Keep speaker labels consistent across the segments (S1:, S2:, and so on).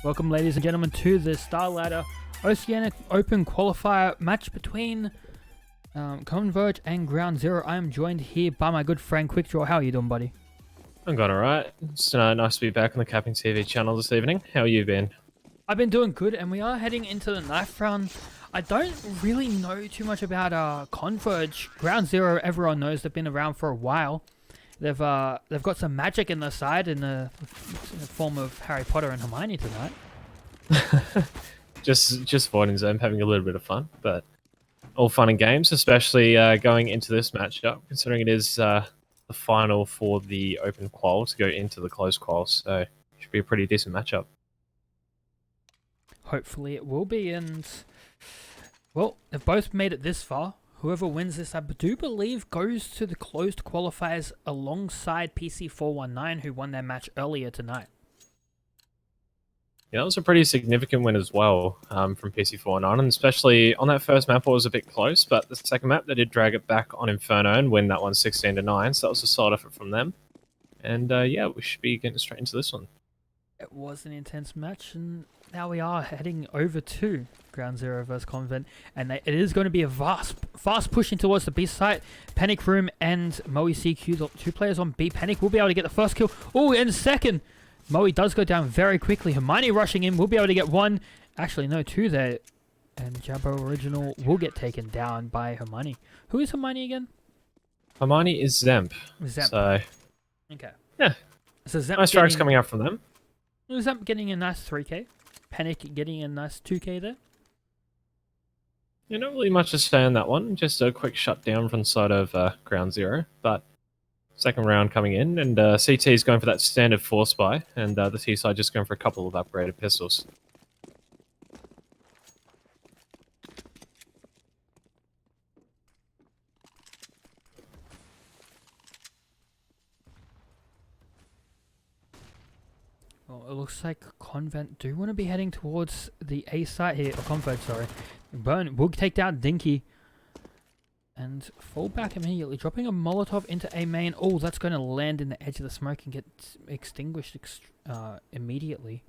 S1: Welcome, ladies and gentlemen, to the StarLadder Oceanic Open Qualifier match between Converge and Ground Zero. I am joined here by my good friend Quickdraw. How are you doing, buddy?
S2: I'm going alright. It's nice to be back on the CappingTV channel this evening. How you been?
S1: I've been doing good, and we are heading into the ninth round. I don't really know too much about Converge. Ground Zero, everyone knows they've been around for a while. They've got some magic in their side in the form of Harry Potter and Hermione tonight.
S2: just avoiding them, having a little bit of fun, but all fun and games, especially going into this matchup, considering it is the final for the open qual to go into the closed qual, so it should be a pretty decent matchup.
S1: Hopefully it will be, and well, they've both made it this far. Whoever wins this, I do believe, goes to the closed qualifiers alongside PC419, who won their match earlier tonight.
S2: Yeah, that was a pretty significant win as well from PC419, and especially on that first map, it was a bit close, but the second map, they did drag it back on Inferno and win that one 16-9, so that was a solid effort from them. And yeah, we should be getting straight into this one.
S1: It was an intense match, and now we are heading over to Ground Zero versus Convent, and it is going to be a fast pushing towards the B site. Panic Room and Moe CQ, the two players on B. Panic will be able to get the first kill. Oh, and second, Moe does go down very quickly. Hermione rushing in, will be able to get one. Actually, no, two there. And Jabbo Original will get taken down by Hermione. Who is Hermione again?
S2: Hermione is Zemp.
S1: Zemp.
S2: So,
S1: okay.
S2: Yeah.
S1: So Zemp
S2: nice strikes coming out from them.
S1: Zemp getting a nice 3k. Panic getting a nice 2k there.
S2: Yeah, not really much to say on that one. Just a quick shutdown from the side of Ground Zero. But second round coming in, and CT is going for that standard 4-spy, and the T side just going for a couple of upgraded pistols.
S1: Well, it looks like Convent do want to be heading towards the A site here. Or Convent, sorry. Burn will take down Dinky. And fall back immediately, dropping a Molotov into A main. Oh, that's going to land in the edge of the smoke and get extinguished immediately.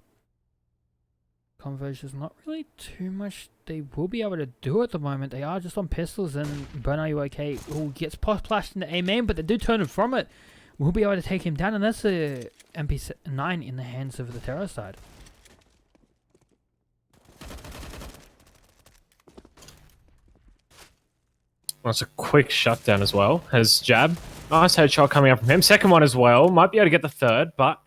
S1: Converge is not really too much they will be able to do at the moment. They are just on pistols, and Burn, are you okay? Oh, gets splashed into A main, but they do turn him from it. We'll be able to take him down, and that's a MP9 in the hands of the terror side.
S2: That's a quick shutdown as well. Has Jab. Nice headshot coming up from him. Second one as well. Might be able to get the third, but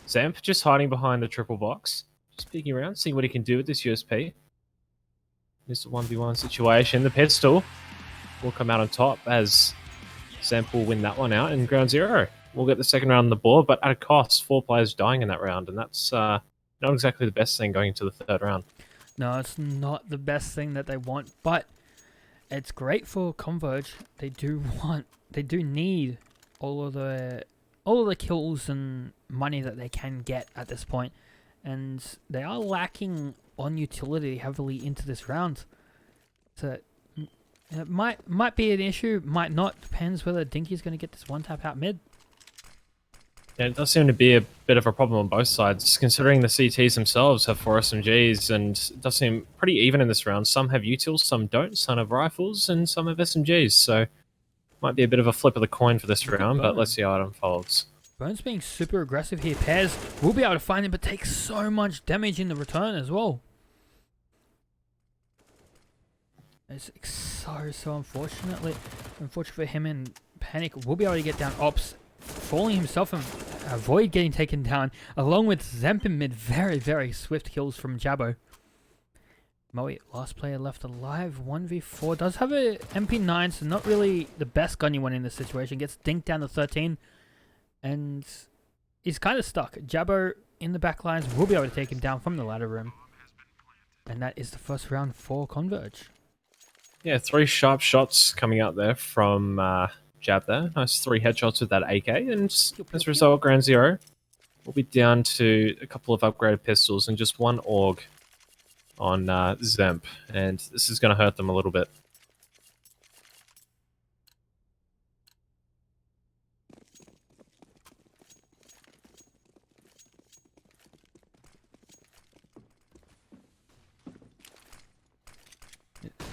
S2: Zemp just hiding behind the triple box. Just peeking around, seeing what he can do with this USP. This is a 1v1 situation. The pistol will come out on top as Zemp will win that one out, and Ground Zero will get the second round on the board, but at a cost, 4 players dying in that round, and that's not exactly the best thing going into the third round.
S1: No, it's not the best thing that they want, but it's great for Converge. They do need all of the kills and money that they can get at this point, and they are lacking on utility heavily into this round. So it might be an issue, might not. Depends whether Dinky's going to get this one tap out mid.
S2: Yeah, it does seem to be a bit of a problem on both sides, considering the CTs themselves have 4 SMGs, and it does seem pretty even in this round. Some have utils, some don't, some have rifles, and some have SMGs, so might be a bit of a flip of the coin for this round, but let's see how it unfolds.
S1: Burns being super aggressive here. Pairs will be able to find him, but takes so much damage in the return as well. It's so unfortunate for him, and Panic will be able to get down Ops, falling himself and avoid getting taken down, along with Zemp in mid. Very, very swift kills from Jabbo. Moe, last player left alive, 1v4. Does have a MP9, so not really the best gun you want in this situation. Gets dinked down to 13, and he's kind of stuck. Jabbo in the back lines will be able to take him down from the ladder room. And that is the first round for Converge.
S2: Yeah, 3 sharp shots coming out there from Jab there. Nice 3 headshots with that AK, and as a result, Ground Zero will be down to a couple of upgraded pistols and just 1 AUG on Zemp, and this is going to hurt them a little bit.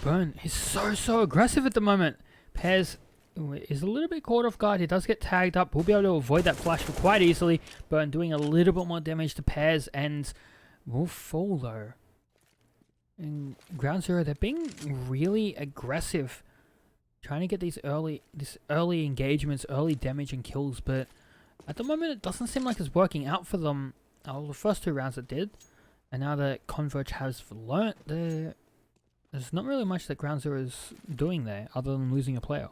S1: Burn, he's so aggressive at the moment. Pears is a little bit caught off guard. He does get tagged up. We'll be able to avoid that flash quite easily. Burn doing a little bit more damage to Pears and will fall though. In Ground Zero, they're being really aggressive, trying to get these early engagements, early damage and kills, but at the moment it doesn't seem like it's working out for them. Oh, the first 2 rounds it did, and now that Converge has learnt, there's not really much that Ground Zero is doing there, other than losing a player.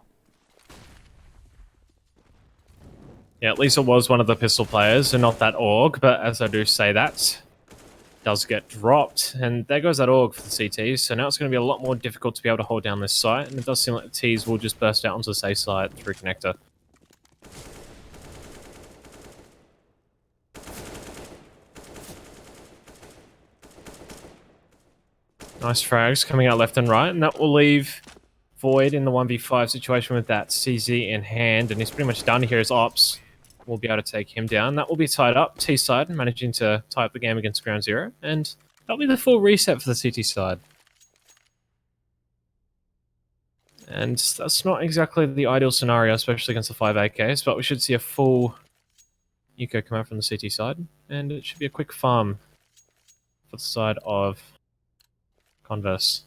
S2: Yeah, at least it was one of the pistol players and not that AUG, but as I do say that, does get dropped, and there goes that AUG for the CTs, so now it's going to be a lot more difficult to be able to hold down this site, and it does seem like the Ts will just burst out onto the safe side through connector. Nice frags coming out left and right, and that will leave Void in the 1v5 situation with that CZ in hand, and he's pretty much done here as Ops. We'll be able to take him down. That will be tied up. T side managing to tie up the game against Ground Zero, and that'll be the full reset for the CT side. And that's not exactly the ideal scenario, especially against the 5 AKs, but we should see a full eco come out from the CT side, and it should be a quick farm for the side of Converse.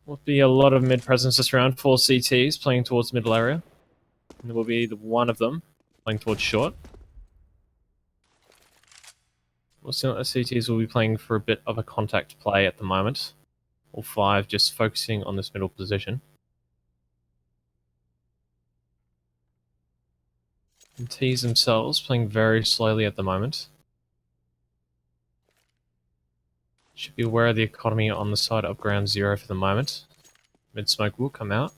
S2: Will be a lot of mid presence this round. 4 CTs playing towards the middle area. And there will be one of them playing towards short. We'll see that the CTs will be playing for a bit of a contact play at the moment. All 5 just focusing on this middle position. And Ts themselves playing very slowly at the moment. Should be aware of the economy on the side of Ground Zero for the moment. Mid-smoke will come out.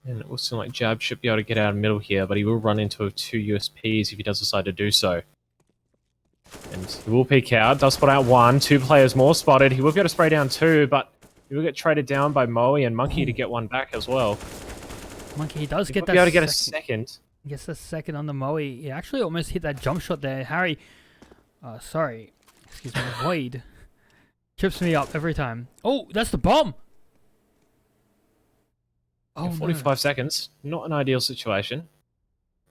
S2: And it will seem like Jab should be able to get out of middle here, but he will run into 2 USPs if he does decide to do so. And he will peek out, does spot out 1, 2 players more spotted. He will be able to spray down 2, but he will get traded down by Moe and Monkey to get 1 back as well.
S1: Monkey, he does get that.
S2: Be able to get a second.
S1: Gets a second on the Moe. He actually almost hit that jump shot there. Harry, sorry, excuse me, Void. Trips me up every time. Oh, that's the bomb! Oh,
S2: 45 seconds. Not an ideal situation.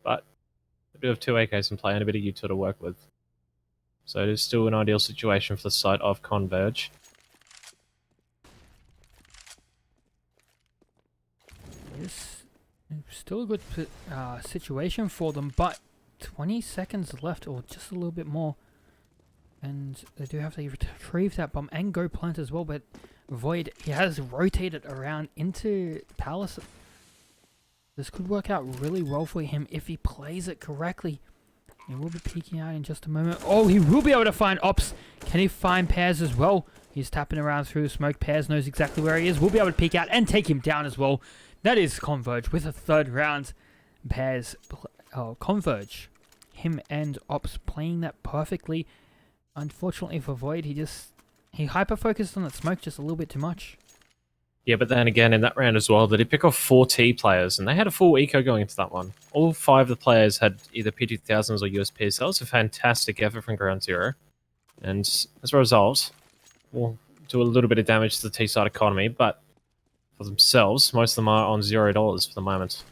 S2: But a bit of 2 AKs in play and a bit of U2 to work with. So it is still an ideal situation for the side of Converge.
S1: It's still a good situation for them, but 20 seconds left, or just a little bit more. And they do have to retrieve that bomb and go plant as well, but Void, he has rotated around into Palace. This could work out really well for him if he plays it correctly. He will be peeking out in just a moment. Oh, he will be able to find Ops. Can he find Pears as well? He's tapping around through the smoke. Pears knows exactly where he is. We'll be able to peek out and take him down as well. That is Converge with a 3rd round. Pears, Converge, him and Ops playing that perfectly. Unfortunately for Void, he hyper-focused on that smoke just a little bit too much.
S2: Yeah, but then again, in that round as well, they did pick off 4 T players, and they had a full eco going into that one. All 5 of the players had either P2000s or USPs, so that was a fantastic effort from Ground Zero. And as a result, we'll do a little bit of damage to the T-side economy, but for themselves, most of them are on $0 for the moment.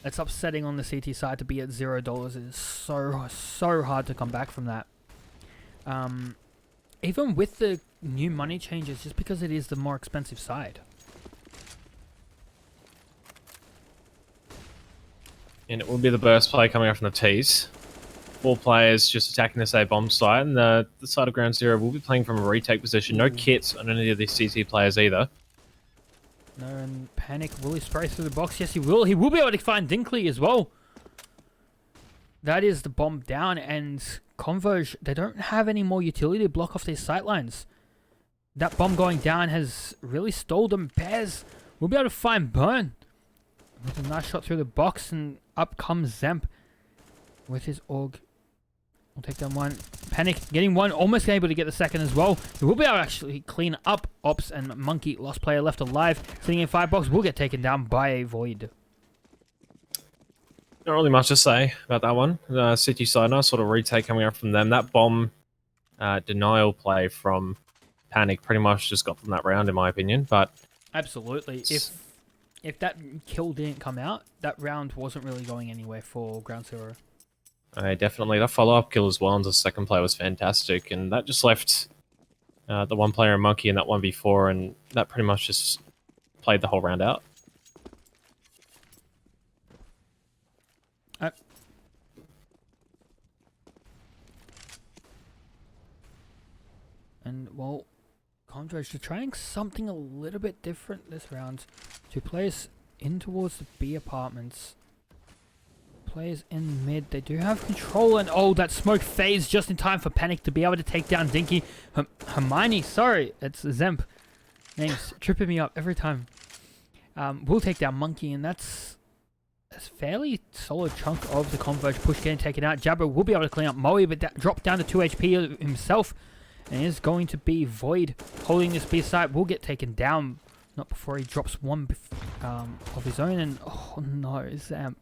S1: It's upsetting on the CT side to be at $0. It is so hard to come back from that. Even with the new money changes, just because it is the more expensive side.
S2: And it will be the burst play coming up from the T's. 4 players just attacking this A bomb site, and the side of Ground Zero will be playing from a retake position. No kits on any of these CT players either.
S1: No, and Panic, will he spray through the box? Yes, he will. He will be able to find Dinkley as well. That is the bomb down, and Converge, they don't have any more utility to block off these sightlines. That bomb going down has really stalled them. Bears will be able to find Burn with a nice shot through the box, and up comes Zemp with his AUG. We'll take down one. Panic getting one, almost able to get the second as well. He will be able to actually clean up Ops, and Monkey, lost player left alive, sitting in firebox, will get taken down by a Void.
S2: Not really much to say about that one. City side, nice sort of retake coming up from them. That bomb denial play from Panic pretty much just got them that round, in my opinion. But
S1: absolutely, if that kill didn't come out, that round wasn't really going anywhere for Ground Zero.
S2: Definitely. That follow-up kill as well on the second play was fantastic, and that just left the one player in Monkey in that 1v4, and that pretty much just played the whole round out.
S1: And, well, Converge are trying something a little bit different this round. To players in towards the B apartments. Players in mid, they do have control, and oh, that smoke phase just in time for Panic to be able to take down Dinky. Hermione, sorry, it's Zemp. Names tripping me up every time. We'll take down Monkey, and that's a fairly solid chunk of the Converge push getting taken out. Jabber will be able to clean up Moe, but drop down to 2 HP himself. And it is going to be Void holding this B side. Will get taken down, not before he drops one of his own. And oh no, Zamp.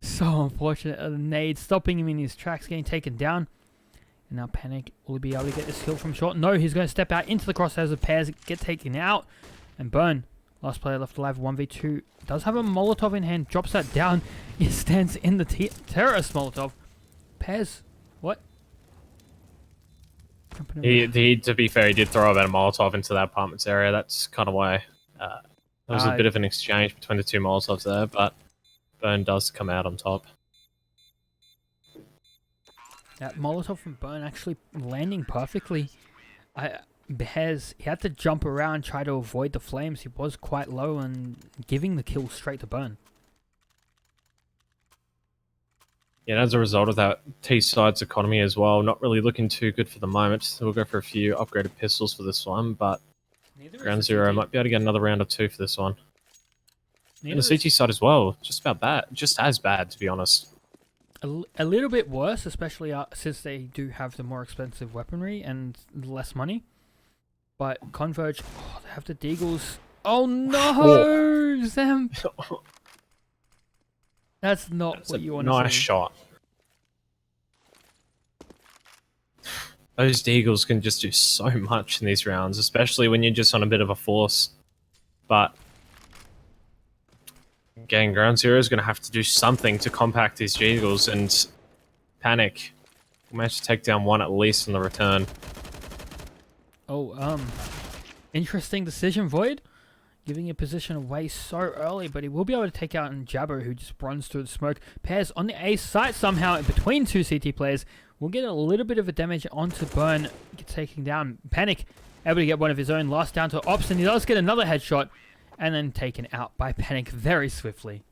S1: So unfortunate. A nade stopping him in his tracks, getting taken down. And now Panic will be able to get this kill from short. No, he's going to step out into the crosshairs of Pairs, get taken out. And Burn, last player left alive, 1v2. Does have a Molotov in hand, drops that down. He stands in the terrorist Molotov. Pairs, what?
S2: He, to be fair, he did throw about a Molotov into that apartments area. That's kind of why there was a bit of an exchange between the two Molotovs there, but Burn does come out on top.
S1: That Molotov from Burn actually landing perfectly. He had to jump around, try to avoid the flames. He was quite low and giving the kill straight to Burn.
S2: Yeah, as a result of that, T-Side's economy as well, not really looking too good for the moment. So we'll go for a few upgraded pistols for this one, but Ground Zero might be able to get another round or two for this one. And the CT side as well, just about bad, just as bad, to be honest.
S1: A little bit worse, especially since they do have the more expensive weaponry and less money. But Converge, they have the Deagles. Oh no, Zam! That's not what you want to see.
S2: Nice shot. Those Deagles can just do so much in these rounds, especially when you're just on a bit of a force. But again, Ground Zero is going to have to do something to compact these Deagles, and Panic will manage to take down one at least in the return.
S1: Oh, interesting decision, Void. Giving a position away so early, but he will be able to take out Jabber, who just runs through the smoke. Pairs on the A site somehow in between two CT players. We'll get a little bit of a damage onto Burn, taking down Panic. Able to get one of his own, last down to Ops, and he does get another headshot, and then taken out by Panic very swiftly.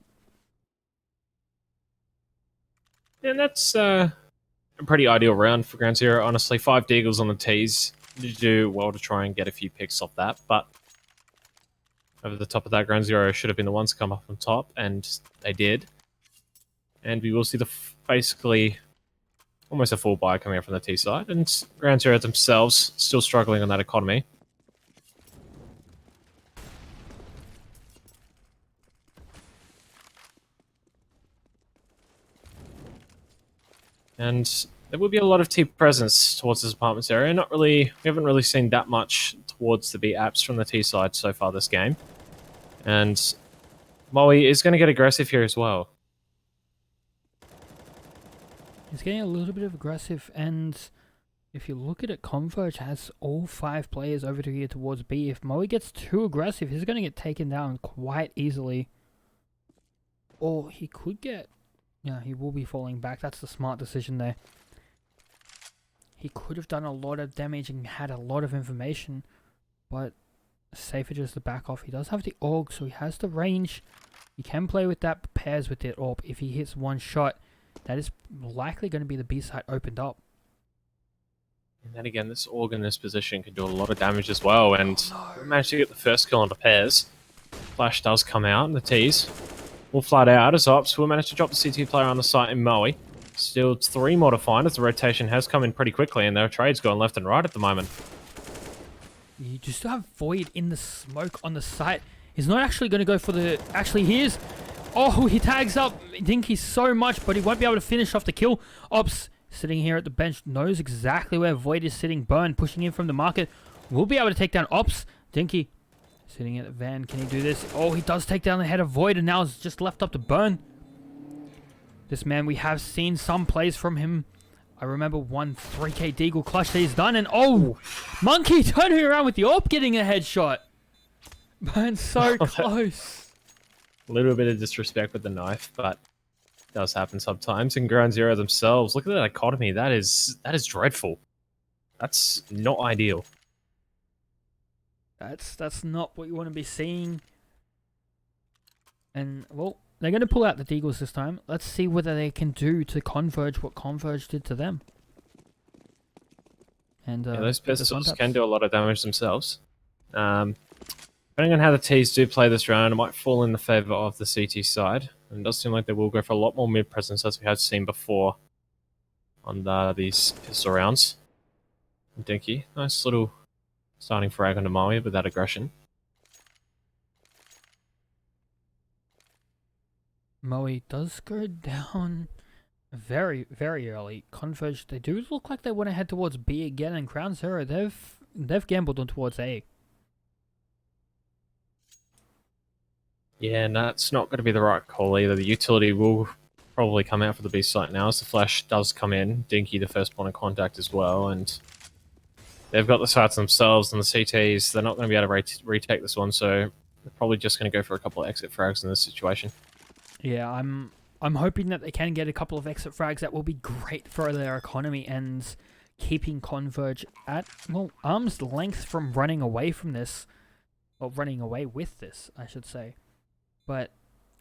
S2: And that's a pretty ideal round for Ground Zero, honestly. 5 Deagles on the T's. You do well to try and get a few picks off that, but over the top of that, Ground Zero should have been the ones to come up on top, and they did. And we will see basically almost a full buy coming out from the T side, and Ground Zero themselves still struggling on that economy. And there will be a lot of T presence towards this apartments area. We haven't really seen that much towards the B apps from the T side so far this game. And Moe is going to get aggressive here as well.
S1: He's getting a little bit of aggressive, and if you look at it, Converge has all 5 players over to here towards B. If Moe gets too aggressive, he's going to get taken down quite easily. Or he could get... Yeah, he will be falling back. That's the smart decision there. He could have done a lot of damage and had a lot of information, but safer just to back off. He does have the AUG, so he has the range. He can play with that, pairs with it AWP. If he hits one shot, that is likely going to be the B side opened up.
S2: And then again, this AUG in this position can do a lot of damage as well, and we managed to get the first kill on the Pairs. Flash does come out, and the T's will flat out as Ops will manage to drop the CT player on the site in Moe. Still 3 more to find as the rotation has come in pretty quickly and their trade's going left and right at the moment.
S1: You just have Void in the smoke on the site. He's not actually going to go for the... Actually, he is. Oh, he tags up Dinky so much, but he won't be able to finish off the kill. Ops sitting here at the bench knows exactly where Void is sitting. Burn pushing in from the market. Will be able to take down Ops. Dinky sitting at the van. Can he do this? Oh, he does take down the head of Void, and now it's just left up to Burn. This man, we have seen some plays from him. I remember one 3k Deagle clutch that he's done, and oh, Monkey turning around with the AWP getting a headshot. Burn so close.
S2: A little bit of disrespect with the knife, but it does happen sometimes. And Ground Zero themselves, look at the dichotomy. That is dreadful. That's not ideal.
S1: That's not what you want to be seeing. And well, they're going to pull out the Deagles this time. Let's see whether they can do to Converge what Converge did to them. And
S2: yeah, those pistols can do a lot of damage themselves. Depending on how the T's do play this round, it might fall in the favour of the CT side. And it does seem like they will go for a lot more mid presence as we have seen before on these pistol rounds. Dinky, nice little starting frag onto Maui with that aggression.
S1: Moe does go down very, very early. Converge, they do look like they want to head towards B again, and Ground Zero, they've gambled on towards A.
S2: Yeah, and that's not going to be the right call either. The utility will probably come out for the B site now as the flash does come in. Dinky, the first point of contact as well, and they've got the sites themselves and the CTs. They're not going to be able to retake this one, so they're probably just going to go for a couple of exit frags in this situation.
S1: Yeah, I'm hoping that they can get a couple of exit frags. That will be great for their economy and keeping Converge at, well, arm's length from running away from this. Or running away with this, I should say. But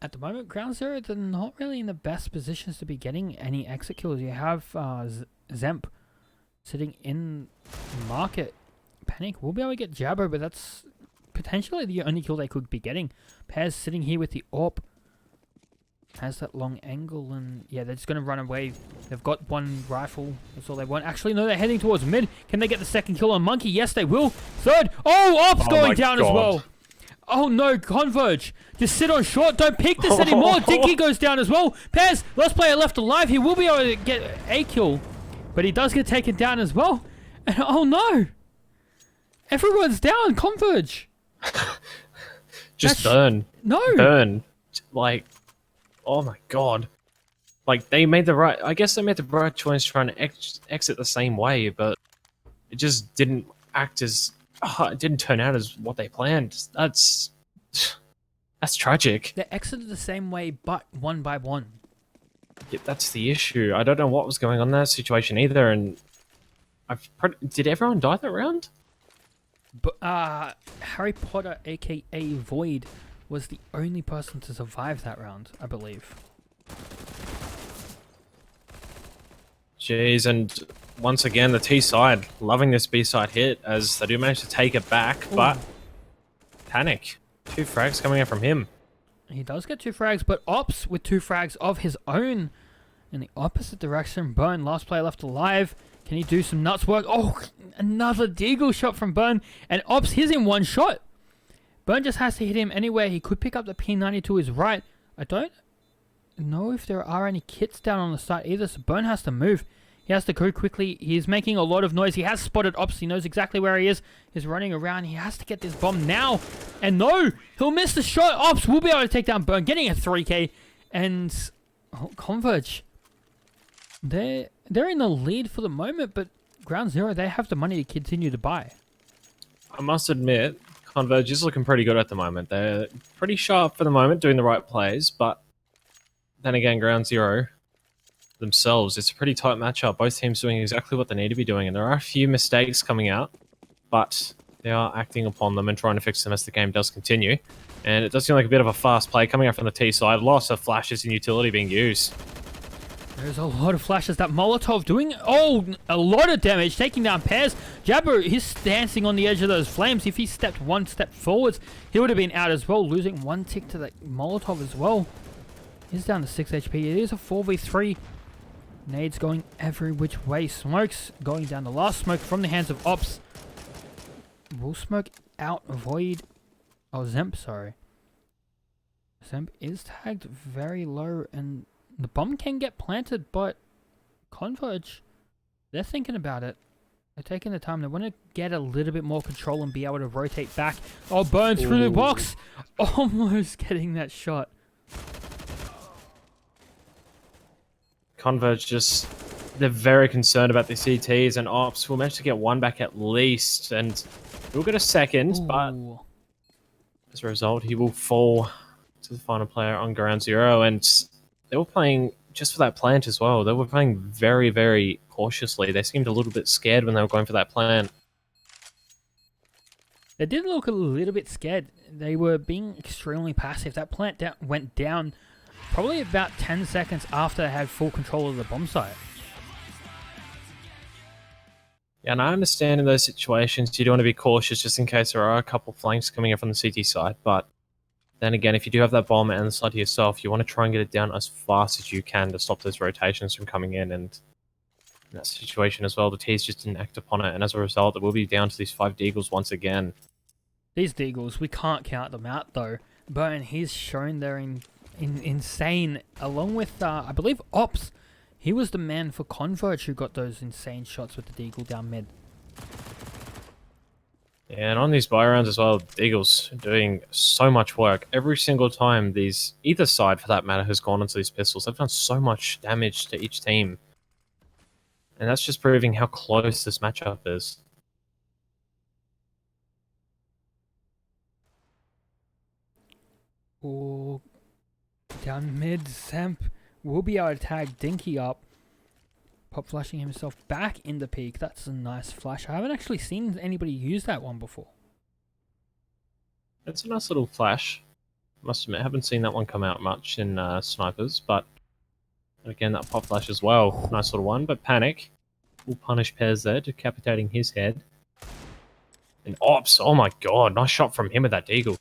S1: at the moment, Ground Zero, they're not really in the best positions to be getting any exit kills. You have Zemp sitting in market. Panic will be able to get Jabbo, but that's potentially the only kill they could be getting. Pears sitting here with the AWP. Has that long angle, and yeah, they're just going to run away. They've got one rifle. That's all they want. Actually, no, they're heading towards mid. Can they get the second kill on Monkey? Yes, they will. Third. Oh, Ops going down as well. Oh no, Converge. Just sit on short. Don't pick this anymore. Dinky goes down as well. Pez, last player left alive. He will be able to get a kill, but he does get taken down as well. And oh no. Everyone's down. Converge.
S2: Just burn.
S1: No.
S2: Burn. Like... Oh my god. Like, they made the right... I guess they made the right choice trying to exit the same way, but it just didn't act as... it didn't turn out as what they planned. That's tragic.
S1: They exited the same way, but one by one.
S2: Yeah, that's the issue. I don't know what was going on in that situation either, and... Did everyone die that round?
S1: But, Harry Potter, aka Void, was the only person to survive that round, I believe.
S2: Jeez, and once again, the T side loving this B side hit as they do manage to take it back, but Panic. 2 frags coming out from him.
S1: He does get 2 frags, but Ops with 2 frags of his own in the opposite direction. Burn, last player left alive. Can he do some nuts work? Oh, another Deagle shot from Burn, and Ops, he's in one shot. Burn just has to hit him anywhere. He could pick up the P90 to his right. I don't know if there are any kits down on the site either, so Burn has to move. He has to go quickly. He's making a lot of noise. He has spotted Ops. He knows exactly where he is. He's running around. He has to get this bomb now. And no, he'll miss the shot. Ops will be able to take down Burn, getting a 3k. And Converge, they're in the lead for the moment, but Ground Zero, they have the money to continue to buy.
S2: I must admit, Converge is looking pretty good at the moment. They're pretty sharp for the moment, doing the right plays, but then again, Ground Zero themselves, it's a pretty tight matchup. Both teams doing exactly what they need to be doing, and there are a few mistakes coming out, but they are acting upon them and trying to fix them as the game does continue. And it does seem like a bit of a fast play coming out from the T side. Lots of flashes and utility being used.
S1: There's a lot of flashes. That Molotov doing, a lot of damage, taking down Pairs. Jabber, he's dancing on the edge of those flames. If he stepped one step forwards, he would have been out as well, losing 1 tick to that Molotov as well. He's down to 6 HP. It is a 4v3. Nades going every which way. Smokes going down. The last smoke from the hands of Ops. Will smoke out Void. Oh, Zemp, sorry. Zemp is tagged very low, and the bomb can get planted, but Converge, they're thinking about it. They're taking the time. They want to get a little bit more control and be able to rotate back. Oh, burn through the box! Almost getting that shot.
S2: Converge they're very concerned about the CTs, and Ops will manage to get one back at least, and we'll get a second, but as a result, he will fall to the final player on ground zero, and they were playing just for that plant as well. They were playing very, very cautiously. They seemed a little bit scared when they were going for that plant.
S1: They did look a little bit scared. They were being extremely passive. That plant went down probably about 10 seconds after they had full control of the bomb site.
S2: Yeah, and I understand in those situations you do want to be cautious just in case there are a couple flanks coming in from the CT side, but then again, if you do have that bomb and the side to yourself, you want to try and get it down as fast as you can to stop those rotations from coming in. And in that situation as well, the T's just didn't act upon it, and as a result, it will be down to these 5 Deagles once again.
S1: These Deagles, we can't count them out though. But he's shown they're insane, along with, I believe, Ops. He was the man for Converge who got those insane shots with the Deagle down mid.
S2: Yeah, and on these buy rounds as well, Deagles are doing so much work. Every single time either side for that matter, has gone into these pistols, they've done so much damage to each team. And that's just proving how close this matchup is.
S1: Oh, down mid, Zemp will be able to tag Dinky up. Pop flashing himself back in the peak. That's a nice flash. I haven't actually seen anybody use that one before.
S2: It's a nice little flash. Must admit, I haven't seen that one come out much in snipers, but again, that pop flash as well. Nice little one, but Panic will punish Pez there, decapitating his head. And Ops, oh my god, nice shot from him with that Deagle.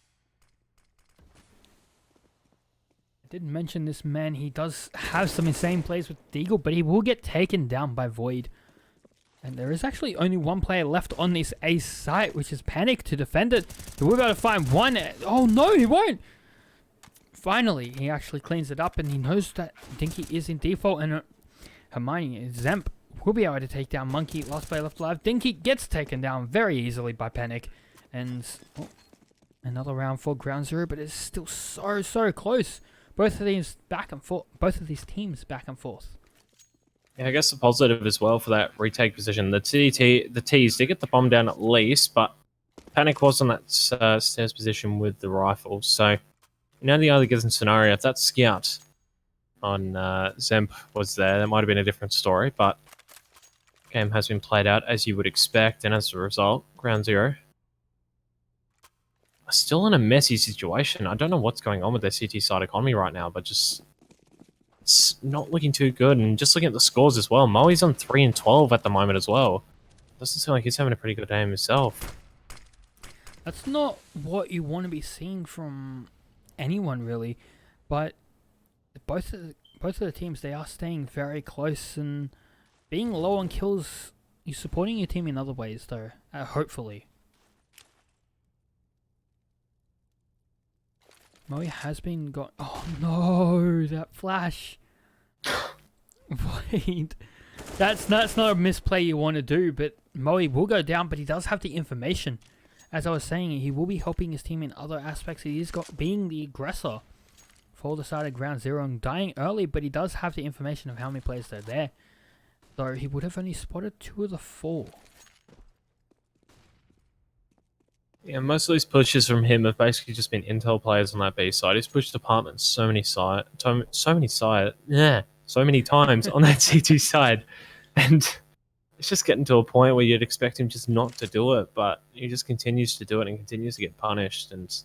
S1: Didn't mention this man, he does have some insane plays with Deagle, but he will get taken down by Void. And there is actually only one player left on this A site, which is Panic to defend it. So we're about to find one. Oh no, he won't! Finally, he actually cleans it up, and he knows that Dinky is in default, and Hermione, Zemp, will be able to take down Monkey. Last player left alive. Dinky gets taken down very easily by Panic. And another round for ground zero, but it's still so close. Both of these back and forth. Both of these teams back and forth.
S2: Yeah, I guess the positive as well for that retake position. The T's did get the bomb down at least, but Panic was on that stairs position with the rifle. So, the other given scenario, if that scout on Zemp was there, that might have been a different story. But the game has been played out as you would expect, and as a result, ground zero. Still in a messy situation. I don't know what's going on with their CT side economy right now, but just it's not looking too good. And just looking at the scores as well, Moe's on 3 and 12 at the moment as well. Doesn't seem like he's having a pretty good game himself.
S1: That's not what you want to be seeing from anyone really, but both of the teams, they are staying very close, and being low on kills, you're supporting your team in other ways though, hopefully. Moe has been got. Oh no, that flash. Wait. That's not a misplay you want to do, but Moe will go down, but he does have the information. As I was saying, he will be helping his team in other aspects. He is being the aggressor for the side of ground zero and dying early, but he does have the information of how many players are there. Though he would have only spotted 2 of the 4.
S2: Yeah, most of these pushes from him have basically just been intel players on that B side. He's pushed apartments so many times on that CT side, and it's just getting to a point where you'd expect him just not to do it, but he just continues to do it and continues to get punished, and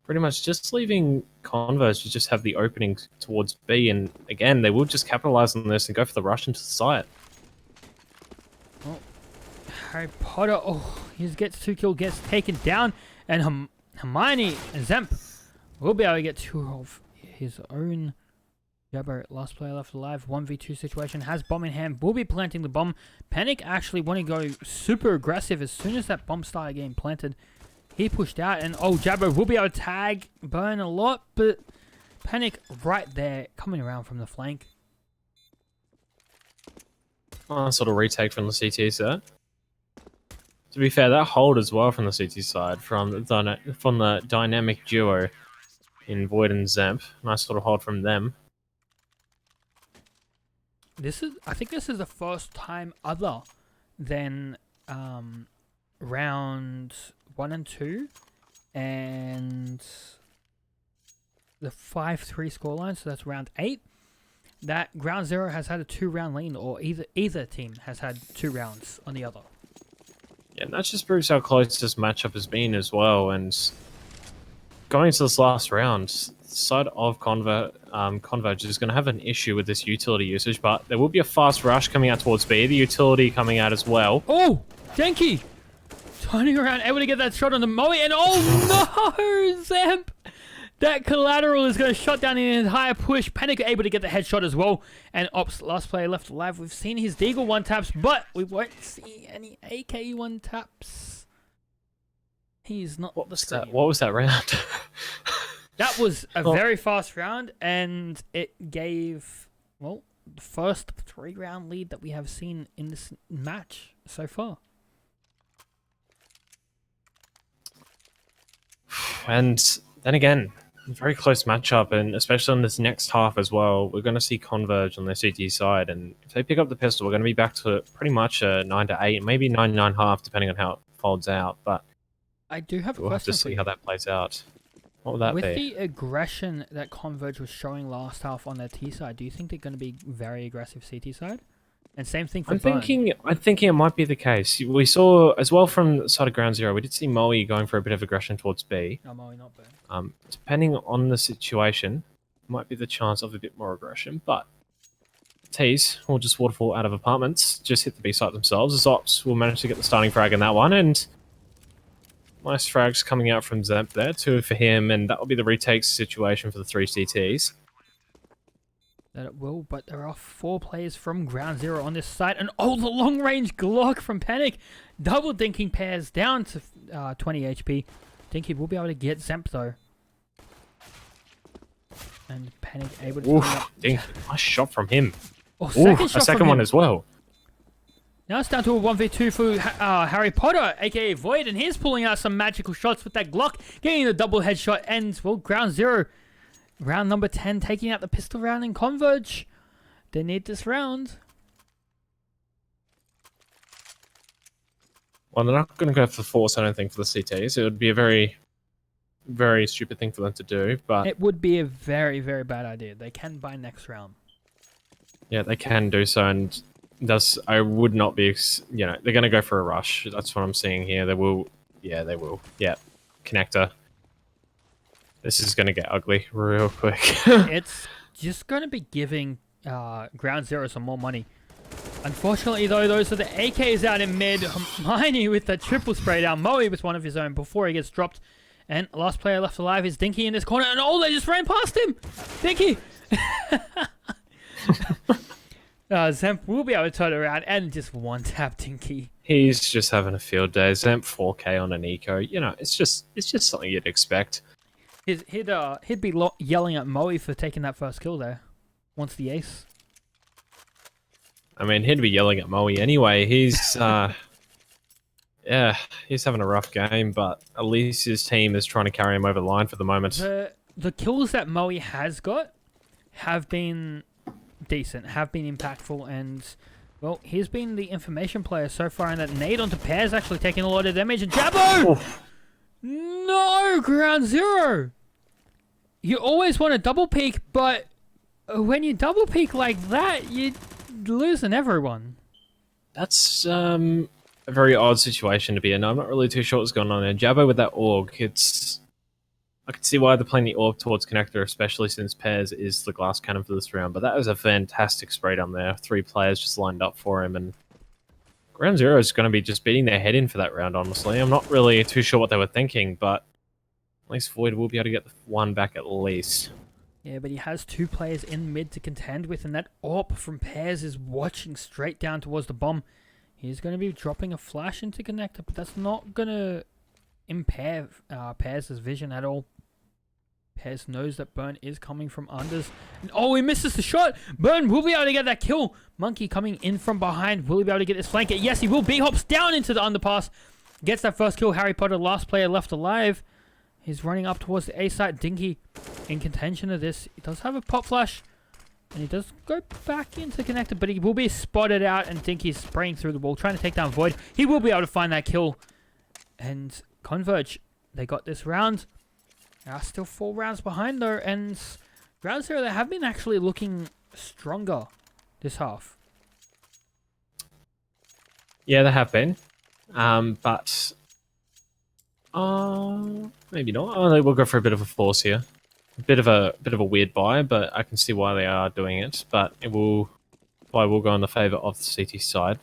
S2: pretty much just leaving Converge to just have the opening towards B, and again, they will just capitalize on this and go for the rush into the site.
S1: Oh, Harry Potter, he gets 2 kills, gets taken down, and Hermione and Zemp will be able to get 2 of his own Jabber, last player left alive, 1v2 situation, has bomb in hand, will be planting the bomb. Panic actually want to go super aggressive as soon as that bomb started getting planted. He pushed out, and Jabber will be able to tag, burn a lot, but Panic right there, coming around from the flank.
S2: Sort of retake from the CT set. To be fair, that hold as well from the CT side, from the dynamic duo in Void and Zemp. Nice sort of hold from them.
S1: I think this is the first time other than round 1 and 2 and the 5-3 scoreline, so that's round 8, that Ground Zero has had a 2-round lead, or either team has had 2 rounds on the other.
S2: Yeah, and that just proves how close this matchup has been as well. And going into this last round, the side of Converge is going to have an issue with this utility usage, but there will be a fast rush coming out towards B. The utility coming out as well.
S1: Oh, Denki! Turning around, able to get that shot on the Moe, and no, Zamp! That collateral is going to shut down an entire push. Panic able to get the headshot as well. And Ops, last player left alive. We've seen his Deagle one-taps, but we won't see any AK one-taps. He's not
S2: What was that round?
S1: That was a very fast round, and it gave, well, the first 3-round lead that we have seen in this match so far.
S2: And then again, very close matchup, and especially on this next half as well, we're going to see Converge on their CT side, and if they pick up the pistol, we're going to be back to pretty much a 9-8, maybe 9.5, depending on how it folds out. But
S1: I do have a
S2: we'll have
S1: question
S2: to
S1: for
S2: see
S1: you.
S2: how that plays out. What would that
S1: With
S2: be?
S1: the aggression that Converge was showing last half on their T side, do you think they're going to be very aggressive CT side? And same thing for
S2: I'm
S1: Burn.
S2: thinking it might be the case. We saw as well from the side of Ground Zero, we did see Moe going for a bit of aggression towards B.
S1: No, Moe, not Burn.
S2: Depending on the situation, might be the chance of a bit more aggression, but T's will just waterfall out of apartments, just hit the B site themselves. As Ops will manage to get the starting frag in that one, and nice frags coming out from Zemp there, 2 for him, and that will be the retake situation for the 3 CTs.
S1: That it will, but there are 4 players from Ground Zero on this side, and the long-range Glock from Panic. Double dinking pairs down to 20 HP. Dinky will be able to get Zemp though. And Panic able to...
S2: Dinky, nice shot from him.
S1: Second shot
S2: a second
S1: from
S2: one
S1: him
S2: as well.
S1: Now it's down to a 1v2 for Harry Potter, aka Void, and he's pulling out some magical shots with that Glock, getting the double headshot, and, well, Ground Zero, round number 10, taking out the pistol round in Converge. They need this round.
S2: Well, they're not going to go for the force, I don't think, for the CTs. It would be a very, very stupid thing for them to do, but...
S1: It would be a very, very bad idea. They can buy next round.
S2: Yeah, they can do so, and I would not be, they're going to go for a rush. That's what I'm seeing here. They will. Yeah, they will. Yeah. Connector. This is going to get ugly real quick.
S1: It's just going to be giving Ground Zero some more money. Unfortunately, though, those are the AKs out in mid. Hermione with the triple spray down. Moe with one of his own before he gets dropped. And last player left alive is Dinky in this corner. And they just ran past him. Dinky! Zemp will be able to turn around and just one-tap Dinky.
S2: He's just having a field day. Zemp 4K on an eco. It's just something you'd expect.
S1: He'd be yelling at Moe for taking that first kill there. Once the ace.
S2: I mean, he'd be yelling at Moe anyway. He's he's having a rough game, but at least his team is trying to carry him over the line for the moment.
S1: The kills that Moe has got have been decent, have been impactful, and, well, he's been the information player so far in that nade onto Pear's actually taking a lot of damage. And Jabbo! No, Ground Zero! You always want to double peek, but when you double peek like that, you're losing everyone.
S2: That's a very odd situation to be in. I'm not really too sure what's going on there. Jabbo with that AUG, I can see why they're playing the AUG towards Connector, especially since Pears is the glass cannon for this round. But that was a fantastic spray down there. 3 players just lined up for him, and Ground Zero is going to be just beating their head in for that round, honestly. I'm not really too sure what they were thinking, but at least Void will be able to get the one back at least.
S1: Yeah, but he has 2 players in mid to contend with, and that AWP from Pears is watching straight down towards the bomb. He's going to be dropping a flash into connector, but that's not going to impair Pears' vision at all. Pears knows that Burn is coming from unders. And, oh, he misses the shot. Burn will be able to get that kill. Monkey coming in from behind. Will he be able to get this flanker? Yes, he will. B hops down into the underpass. Gets that first kill. Harry Potter, last player left alive. He's running up towards the A site. Dinky in contention of this. He does have a pop flash. And he does go back into connector, but he will be spotted out. And Dinky's spraying through the wall, trying to take down Void. He will be able to find that kill. And Converge, they got this round. There are still 4 rounds behind though. And Ground Zero, they have been actually looking stronger this half.
S2: Yeah, they have been. But maybe not. Oh, they will go for a bit of a force here. A bit of a weird buy, but I can see why they are doing it. But it will go in the favor of the CT side.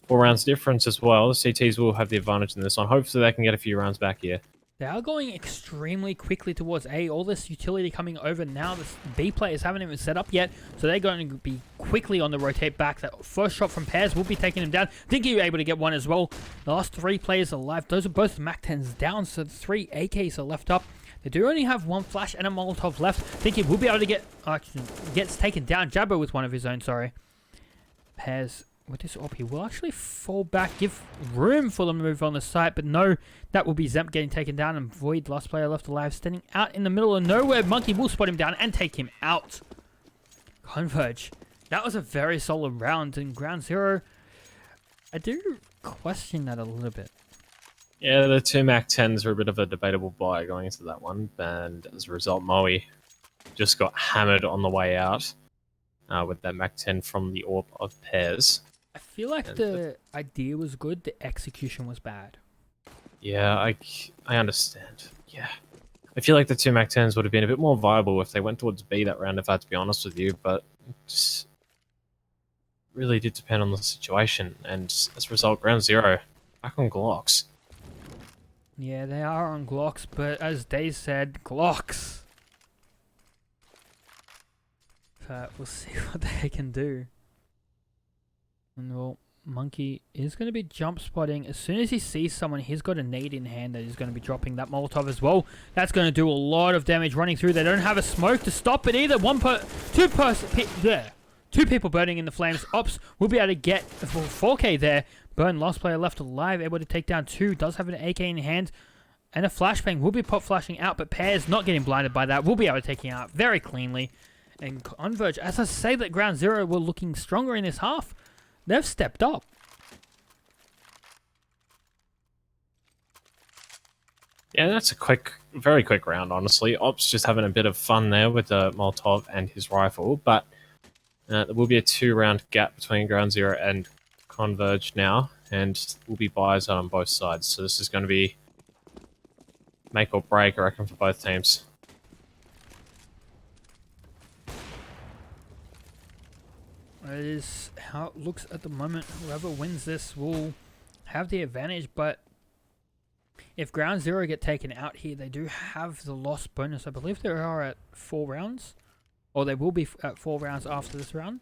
S2: 4 rounds difference as well. The CTs will have the advantage in this one. Hopefully they can get a few rounds back here.
S1: They are going extremely quickly towards A. All this utility coming over now. The B players haven't even set up yet, so they're going to be quickly on the rotate back. That first shot from Pears will be taking him down. Dinky able to get one as well. The last 3 players alive. Those are both MAC-10s down, so the 3 AKs are left up. They do only have 1 flash and a Molotov left. Dinky will be able to gets taken down. Jabbo with one of his own, sorry. Pears with this AWP, he will actually fall back, give room for them to move on the site, but no, that will be Zemp getting taken down, and Void, last player left alive, standing out in the middle of nowhere. Monkey will spot him down and take him out. Converge, that was a very solid round, and Ground Zero, I do question that a little bit.
S2: Yeah, the 2 MAC-10s were a bit of a debatable buy going into that one, and as a result, Moe just got hammered on the way out with that MAC-10 from the AWP of Pears.
S1: I feel like the idea was good, the execution was bad.
S2: Yeah, I understand. Yeah. I feel like the 2 MAC-10s would have been a bit more viable if they went towards B that round, if I had to be honest with you, but it just really did depend on the situation, and as a result, Ground Zero back on Glocks.
S1: Yeah, they are on Glocks, but as Daze said, Glocks. But we'll see what they can do. And well, Monkey is going to be jump spotting. As soon as he sees someone, he's got a nade in hand that he's going to be dropping that Molotov as well. That's going to do a lot of damage running through. They don't have a smoke to stop it either. Two people burning in the flames. Ops will be able to get a full 4K there. Burn, last player left alive, able to take down 2. Does have an AK in hand. And a flashbang will be pop flashing out, but Pears not getting blinded by that. Will be able to take him out very cleanly. And Converge, as I say that Ground Zero were looking stronger in this half, they've stepped up.
S2: Yeah, that's a very quick round, honestly. Ops just having a bit of fun there with the Molotov and his rifle, but there will be a 2-round gap between Ground Zero and Converge now, and will be buys on both sides. So this is going to be make or break, I reckon, for both teams.
S1: It is how it looks at the moment. Whoever wins this will have the advantage, but if Ground Zero get taken out here, they do have the loss bonus. I believe they are at 4 rounds, or they will be at 4 rounds after this round.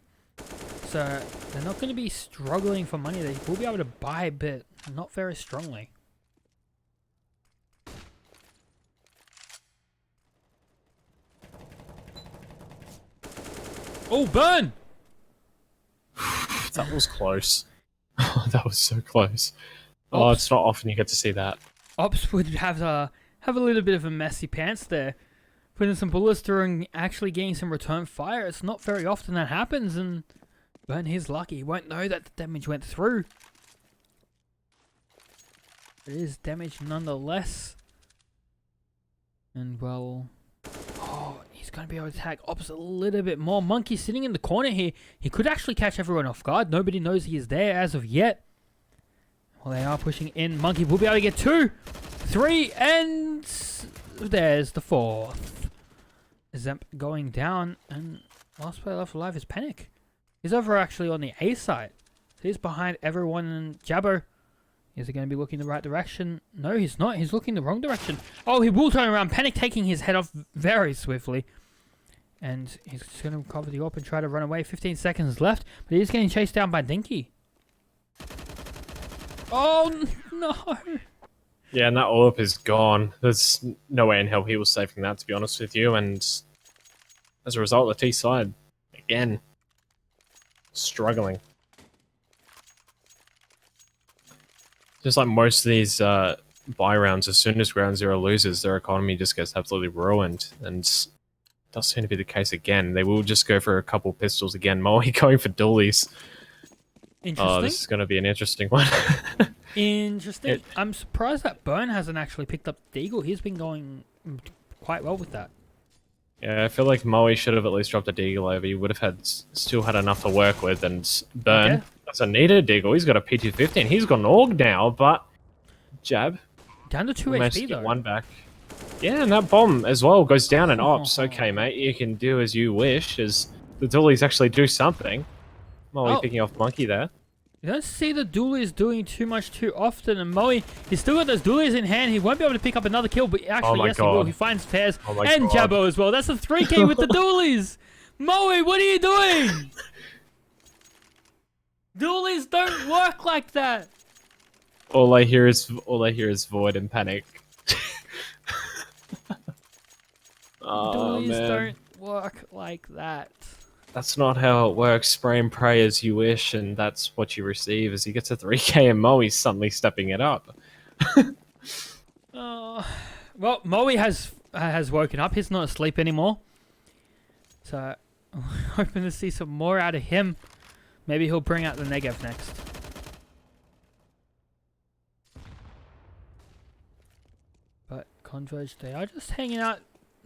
S1: So they're not going to be struggling for money. They will be able to buy, but not very strongly. Oh, burn!
S2: That was close. That was so close. Oh, it's not often you get to see that.
S1: Ops would have a little bit of a messy pants there. Putting some bullets through and actually getting some return fire. It's not very often that happens, and Burn, he's lucky. He won't know that the damage went through. It is damage nonetheless. And well... Oh, he's going to be able to attack Ops a little bit more. Monkey sitting in the corner here. He could actually catch everyone off guard. Nobody knows he is there as of yet. Well, they are pushing in. Monkey will be able to get 2, 3, and there's the 4th. Zemp going down, and last player left alive is Panic. He's over actually on the A side. So he's behind everyone, and Jabbo. Is he going to be looking the right direction? No, he's not. He's looking the wrong direction. Oh, he will turn around. Panic taking his head off very swiftly. And he's just going to cover the AWP and try to run away. 15 seconds left, but he's getting chased down by Dinky. Oh, no.
S2: Yeah, and that AWP is gone. There's no way in hell he was saving that, to be honest with you. And as a result, the T side, again, struggling. Just like most of these buy rounds, as soon as Ground Zero loses, their economy just gets absolutely ruined. And does seem to be the case again. They will just go for a couple pistols again. Moe going for dualies.
S1: Interesting.
S2: Oh, this is going to be an interesting one.
S1: Interesting. I'm surprised that Burn hasn't actually picked up Deagle. He's been going quite well with that.
S2: Yeah, I feel like Moe should have at least dropped a Deagle over. He would have still had enough to work with. And Burn doesn't need a Deagle. He's got a P215. He's got an AUG now, but Jab.
S1: Down to 2
S2: managed
S1: HP
S2: to get
S1: though.
S2: one back. Yeah, and that bomb as well goes down in ops. Okay, mate, you can do as you wish, as the dualies actually do something. Moe picking off Monkey there.
S1: You don't see the dualies doing too much too often, and Moe, he's still got those dualies in hand. He won't be able to pick up another kill, but actually, yes, he will. He finds Fairs and Jabbo as well. That's a 3K with the dualies. Moe, what are you doing? Dualies don't work like that.
S2: All I hear is Void and Panic. Oh,
S1: Dualies
S2: man.
S1: don't work like that.
S2: That's not how it works. Spray and pray as you wish, and that's what you receive. As he gets a 3K and Moe's suddenly stepping it up.
S1: Well, Moe has woken up. He's not asleep anymore. So, I'm hoping to see some more out of him. Maybe he'll bring out the Negev next. But Converge, they are just hanging out.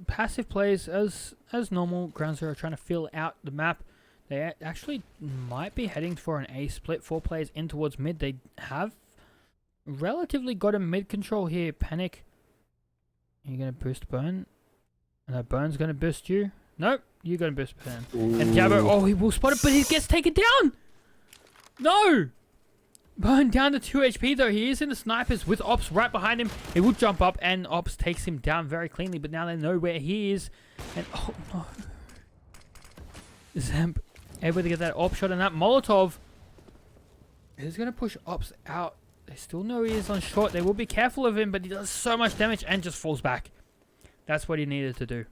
S1: Passive plays as normal. Ground Zero trying to fill out the map. They actually might be heading for an A split. 4 players in towards mid. They have relatively got a mid control here. Panic. You're going to boost Burn. And Burn's going to boost you. Nope. You're going to boost Burn.
S2: Ooh.
S1: And Jabbo. Oh, he will spot it, but he gets taken down. No. Burn down to 2 HP though. He is in the snipers with Ops right behind him. He will jump up and Ops takes him down very cleanly, but now they know where he is. And oh no. Zemp able to get that Op shot, and that Molotov is going to push Ops out. They still know he is on short. They will be careful of him, but he does so much damage and just falls back. That's what he needed to do.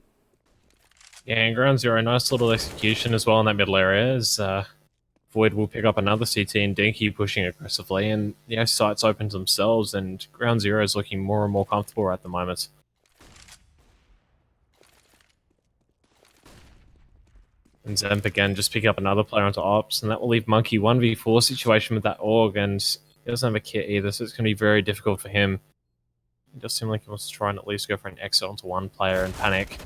S2: Yeah, and Ground Zero, nice little execution as well in that middle area. As Void will pick up another CT and Dinky pushing aggressively, and sights open themselves, and Ground Zero is looking more and more comfortable at the moment. And Zemp again just pick up another player onto Ops, and that will leave Monkey 1v4 situation with that AUG, and he doesn't have a kit either, so it's going to be very difficult for him. It does seem like he wants to try and at least go for an exit onto one player, and Panic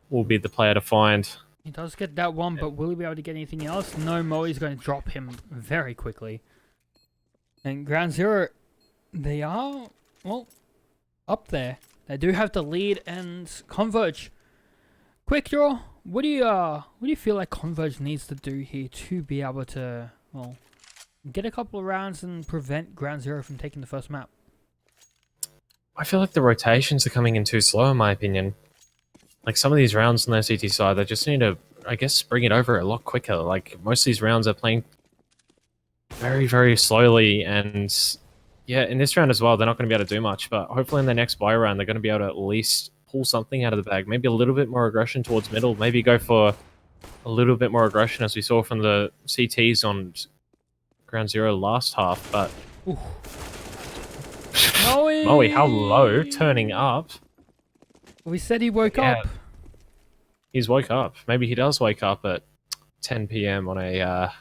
S2: will be the player to find.
S1: He does get that one, but will he be able to get anything else? No, Moe's going to drop him very quickly. And Ground Zero, they are, well, up there. They do have the lead and Converge. Quick draw. What do you feel like Converge needs to do here to be able to, well, get a couple of rounds and prevent Ground Zero from taking the first map?
S2: I feel like the rotations are coming in too slow, in my opinion. Like, some of these rounds on their CT side, they just need to, I guess, bring it over a lot quicker. Like, most of these rounds are playing very, very slowly, and yeah, in this round as well, they're not going to be able to do much, but hopefully in the next buy round, they're going to be able to at least pull something out of the bag. Maybe a little bit more aggression towards middle, maybe go for a little bit more aggression, as we saw from the CTs on Ground Zero last half, but... Moe, how low, turning up.
S1: We said he woke up.
S2: He's woke up. Maybe he does wake up at 10 PM on a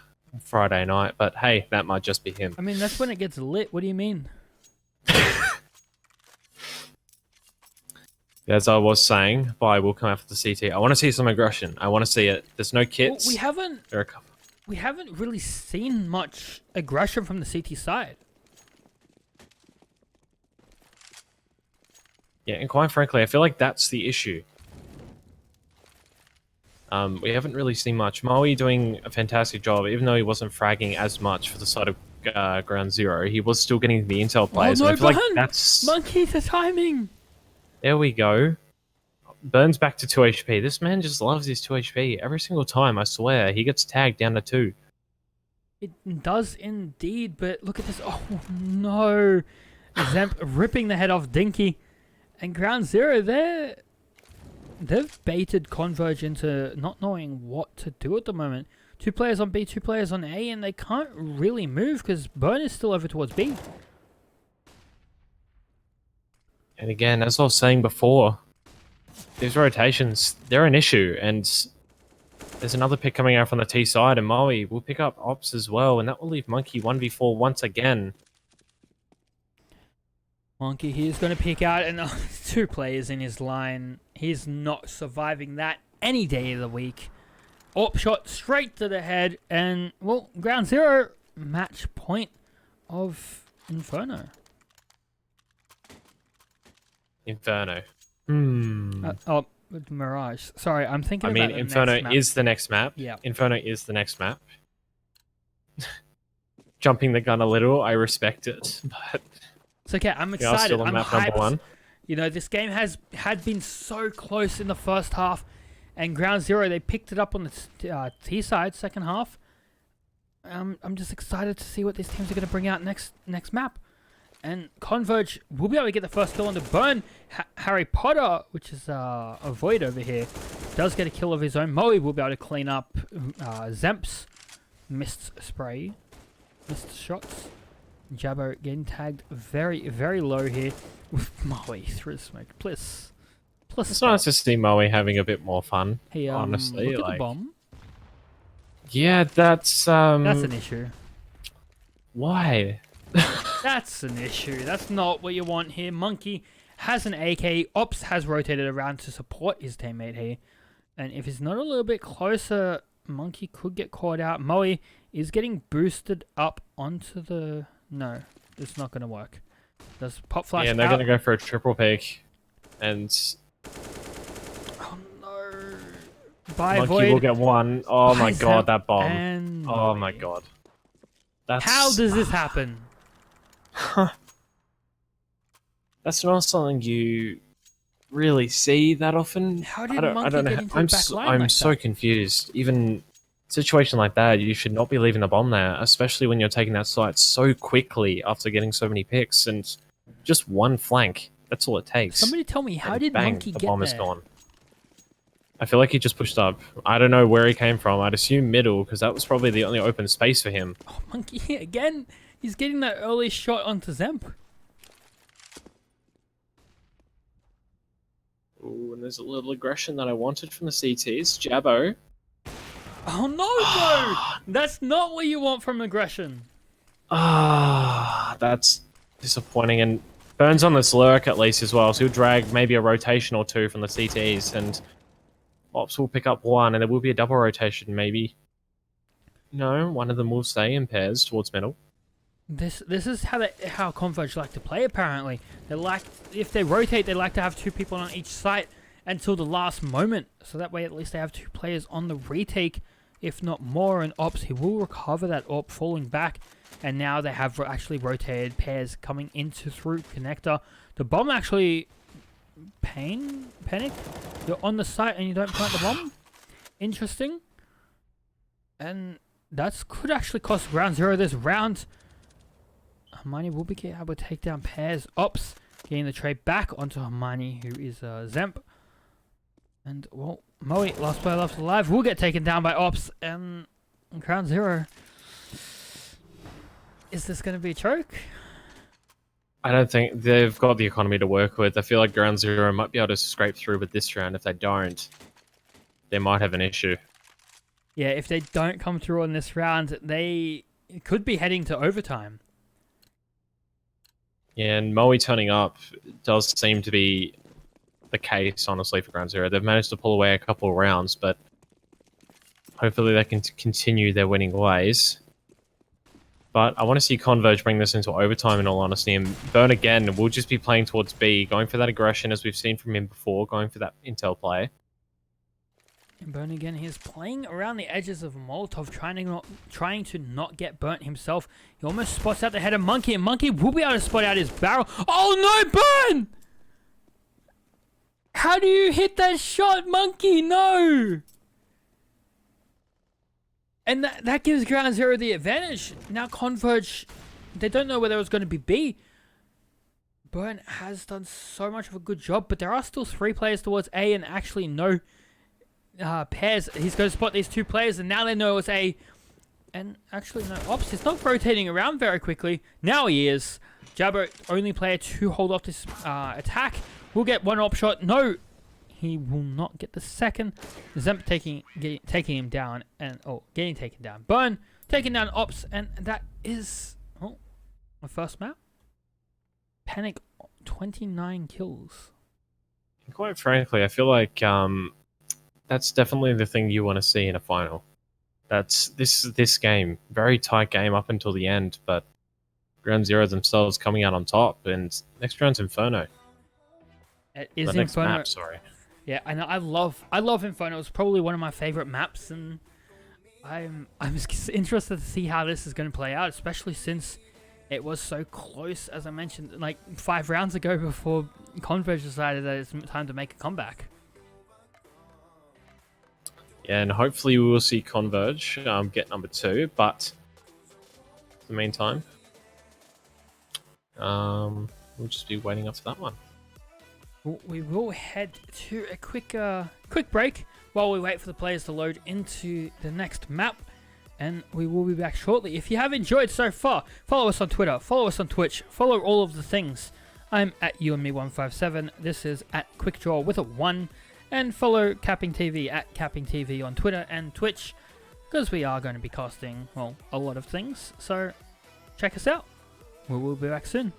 S2: Friday night, but hey, that might just be him.
S1: I mean, that's when it gets lit. What do you mean?
S2: As I was saying, Buy will come after the CT. I want to see some aggression. I want to see it. There's no kits.
S1: Well,
S2: There are a couple.
S1: We haven't really seen much aggression from the CT side.
S2: Yeah, and quite frankly, I feel like that's the issue. We haven't really seen much. Moe doing a fantastic job, even though he wasn't fragging as much for the side of Ground Zero. He was still getting the intel plays.
S1: Oh no,
S2: and I feel like that's...
S1: Monkey, the timing!
S2: There we go. Burns back to 2 HP. This man just loves his 2 HP. Every single time, I swear, he gets tagged down to 2.
S1: It does indeed, but look at this. Oh, no. Zemp ripping the head off Dinky. And Ground Zero, they've baited Converge into not knowing what to do at the moment. 2 players on B, 2 players on A, and they can't really move because Burn is still over towards B.
S2: And again, as I was saying before, these rotations, they're an issue. And there's another pick coming out from the T side, and Maui will pick up Ops as well. And that will leave Monkey 1v4 once again.
S1: Monkey here's going to pick out and 2 players in his line. He's not surviving that any day of the week. Op shot straight to the head, and, well, Ground Zero, match point of Inferno.
S2: Inferno.
S1: Mirage. Sorry, I'm thinking
S2: I mean,
S1: about the
S2: Inferno
S1: next map.
S2: is the next map.
S1: Yeah.
S2: Inferno is the next map. Jumping the gun a little, I respect it. But
S1: It's okay, I'm
S2: we are
S1: excited.
S2: still on
S1: I'm
S2: map
S1: hyped.
S2: number 1.
S1: You know, this game had been so close in the first half, and Ground Zero, they picked it up on the T side, second half. I'm just excited to see what these teams are going to bring out next map. And Converge will be able to get the first kill on the Burn. Harry Potter, which is a Void over here, does get a kill of his own. Moe will be able to clean up Zemp's missed spray, missed shots. Jabbo getting tagged very, very low here with Moe through the smoke. Plus
S2: It's nice to see Moe having a bit more fun.
S1: Hey,
S2: honestly,
S1: look at
S2: like,
S1: the bomb.
S2: yeah, that's
S1: That's an issue.
S2: why?
S1: That's an issue. That's not what you want here. Monkey has an AK. Ops has rotated around to support his teammate here. And if he's not a little bit closer, Monkey could get caught out. Moe is getting boosted up onto the... No, it's not going to work. Does pop flash
S2: Yeah, and they're
S1: out.
S2: going to go for a triple pick. And
S1: Oh, no. By
S2: Monkey
S1: Void.
S2: will get 1. Oh my
S1: By
S2: god,
S1: Zemp
S2: that bomb.
S1: and
S2: Oh
S1: Moe.
S2: my god. That's...
S1: How does this happen?
S2: That's not something you really see that often.
S1: How did
S2: I
S1: Monkey
S2: don't know.
S1: get into the back line
S2: I'm
S1: like
S2: so
S1: that?
S2: confused. Even situation like that, you should not be leaving the bomb there, especially when you're taking that site so quickly after getting so many picks and just one flank. That's all it takes.
S1: Somebody tell me, how
S2: And
S1: did
S2: bang,
S1: Monkey
S2: the
S1: get
S2: bomb
S1: there?
S2: is gone. I feel like he just pushed up. I don't know where he came from. I'd assume middle, because that was probably the only open space for him.
S1: Oh, Monkey again. He's getting that early shot onto Zemp.
S2: Ooh, and there's a little aggression that I wanted from the CTs. Jabbo.
S1: Oh no, bro! That's not what you want from aggression.
S2: That's disappointing. And Burns on this lurk at least as well, so he'll drag maybe a rotation or 2 from the CTs, and Ops will pick up 1, and there will be a double rotation maybe. No, one of them will stay in pairs towards middle.
S1: This is how Converge like to play. Apparently, if they rotate, they like to have 2 people on each site until the last moment, so that way at least they have 2 players on the retake, if not more. And Ops, he will recover that AWP falling back, and now they have actually rotated pairs coming into through connector. The bomb actually panic. You're on the site and you don't plant the bomb. Interesting. And that could actually cost Ground Zero this round. Hermione will be able to take down pairs. Ops getting the trade back onto Hermione, who is Zemp. And, well, Moe, last player left alive, will get taken down by Ops. And Ground Zero. Is this going to be a choke?
S2: I don't think they've got the economy to work with. I feel like Ground Zero might be able to scrape through with this round. If they don't, they might have an issue.
S1: Yeah, if they don't come through on this round, they could be heading to overtime.
S2: Yeah, and Moe turning up does seem to be the case, honestly, for Ground Zero. They've managed to pull away a couple of rounds, but hopefully they can continue their winning ways. But I want to see Converge bring this into overtime, in all honesty, and Burn again will just be playing towards B, going for that aggression as we've seen from him before, going for that intel play.
S1: And Burn again, he's playing around the edges of Molotov, trying to not get burnt himself. He almost spots out the head of Monkey, and Monkey will be able to spot out his barrel. Oh no, Burn! How do you hit that shot, Monkey? No! And that gives Ground Zero the advantage. Now Converge, they don't know where there was going to be B. Burn has done so much of a good job, but there are still 3 players towards A and actually no pairs. He's going to spot these 2 players, and now they know it's A. And actually, no, Ops is not rotating around very quickly. Now he is. Jabber, only player to hold off this attack, will get 1 op shot. No, he will not get the second. Zemp taking him down, and getting taken down. Burn taking down Ops, and that is my first map. Panic, 29 kills.
S2: Quite frankly, I feel like that's definitely the thing you want to see in a final. That's this game, very tight game up until the end, but Ground Zero themselves coming out on top, and next round's Inferno.
S1: It is
S2: the next
S1: Inferno.
S2: map, sorry.
S1: Yeah, and I love Inferno. It's probably one of my favorite maps, and I'm interested to see how this is going to play out, especially since it was so close, as I mentioned, like 5 rounds ago before Converge decided that it's time to make a comeback.
S2: Yeah, and hopefully we will see Converge get number 2, but in the meantime, we'll just be waiting up for that one.
S1: We will head to a quick break while we wait for the players to load into the next map, and we will be back shortly. If you have enjoyed so far, follow us on Twitter, follow us on Twitch, follow all of the things. I'm at YouandMe157. This is at QuickDraw with a 1. And follow CappingTV at CappingTV on Twitter and Twitch, because we are going to be casting, well, a lot of things. So check us out. We will be back soon.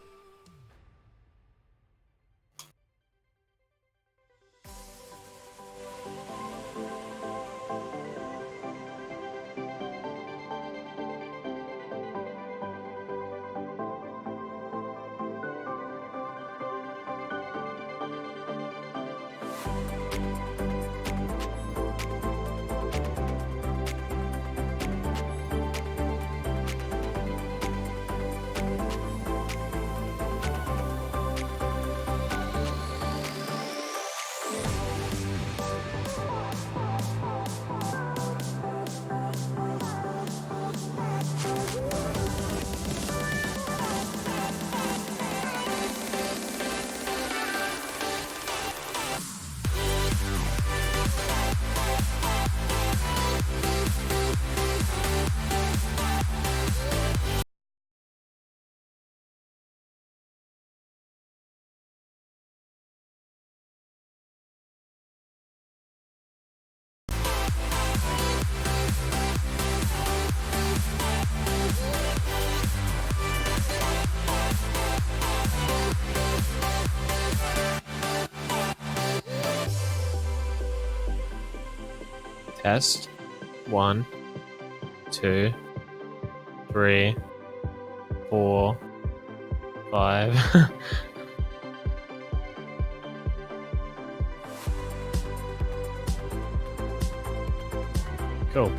S2: Test. 1, 2, 3, 4, 5. Cool.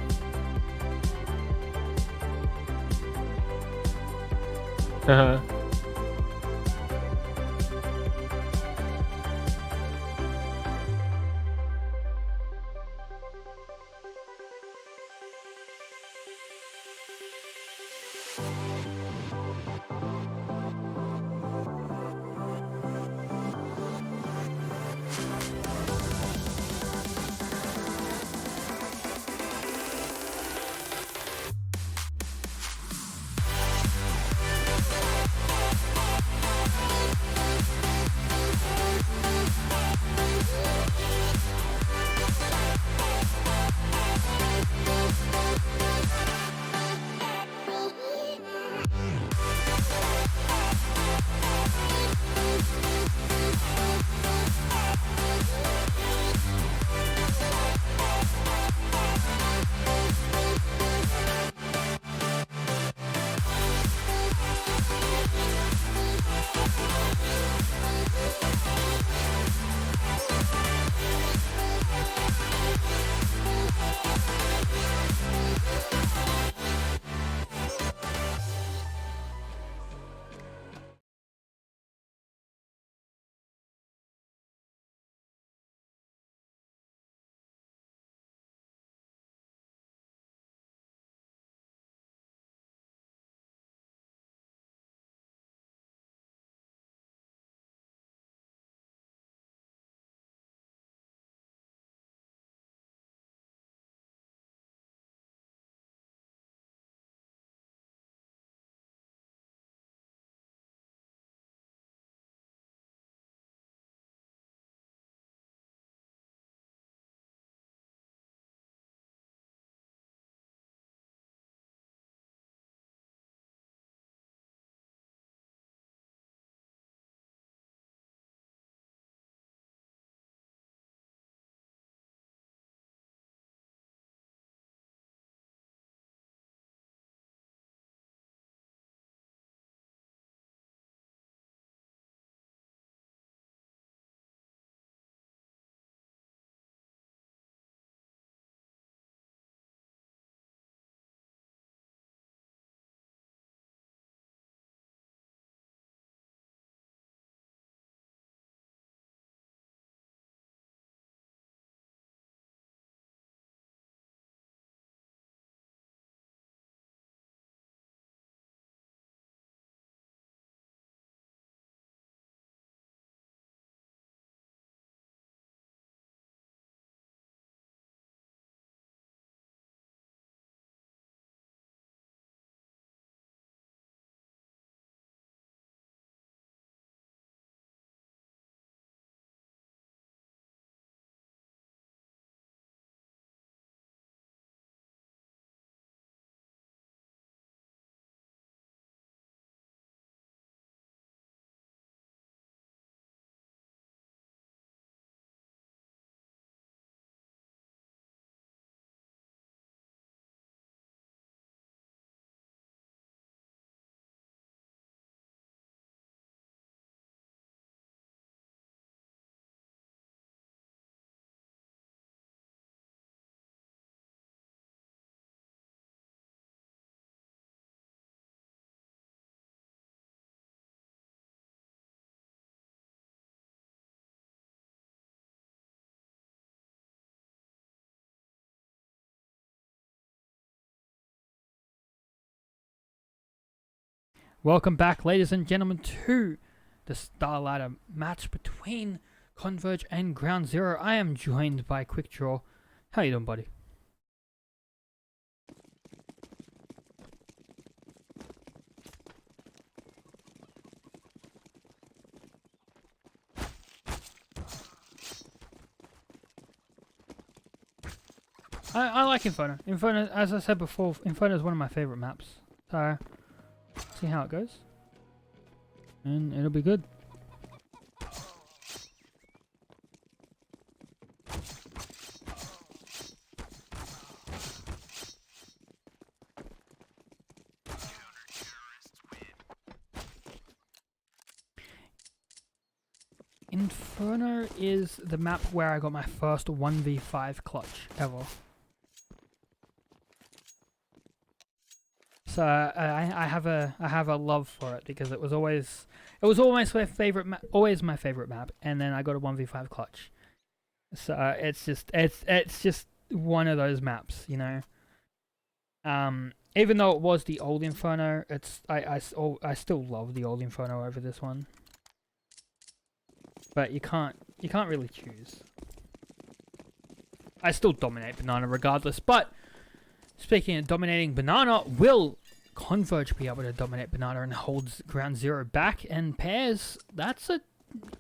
S1: Welcome back, ladies and gentlemen, to the StarLadder match between Converge and Ground Zero. I am joined by Quick Draw. How you doing, buddy? I like Inferno. Inferno, as I said before, Inferno is one of my favorite maps. So, see how it goes. And it'll be good. Inferno is the map where I got my first 1v5 clutch ever. So I have a love for it because it was always my favorite map, and then I got a 1v5 clutch. So it's just one of those maps, you know. Even though it was the old Inferno, I still love the old Inferno over this one. But you can't really choose. I still dominate Banana regardless, but speaking of dominating Banana, will Converge be able to dominate Banana and holds Ground Zero back? And Pairs, that's a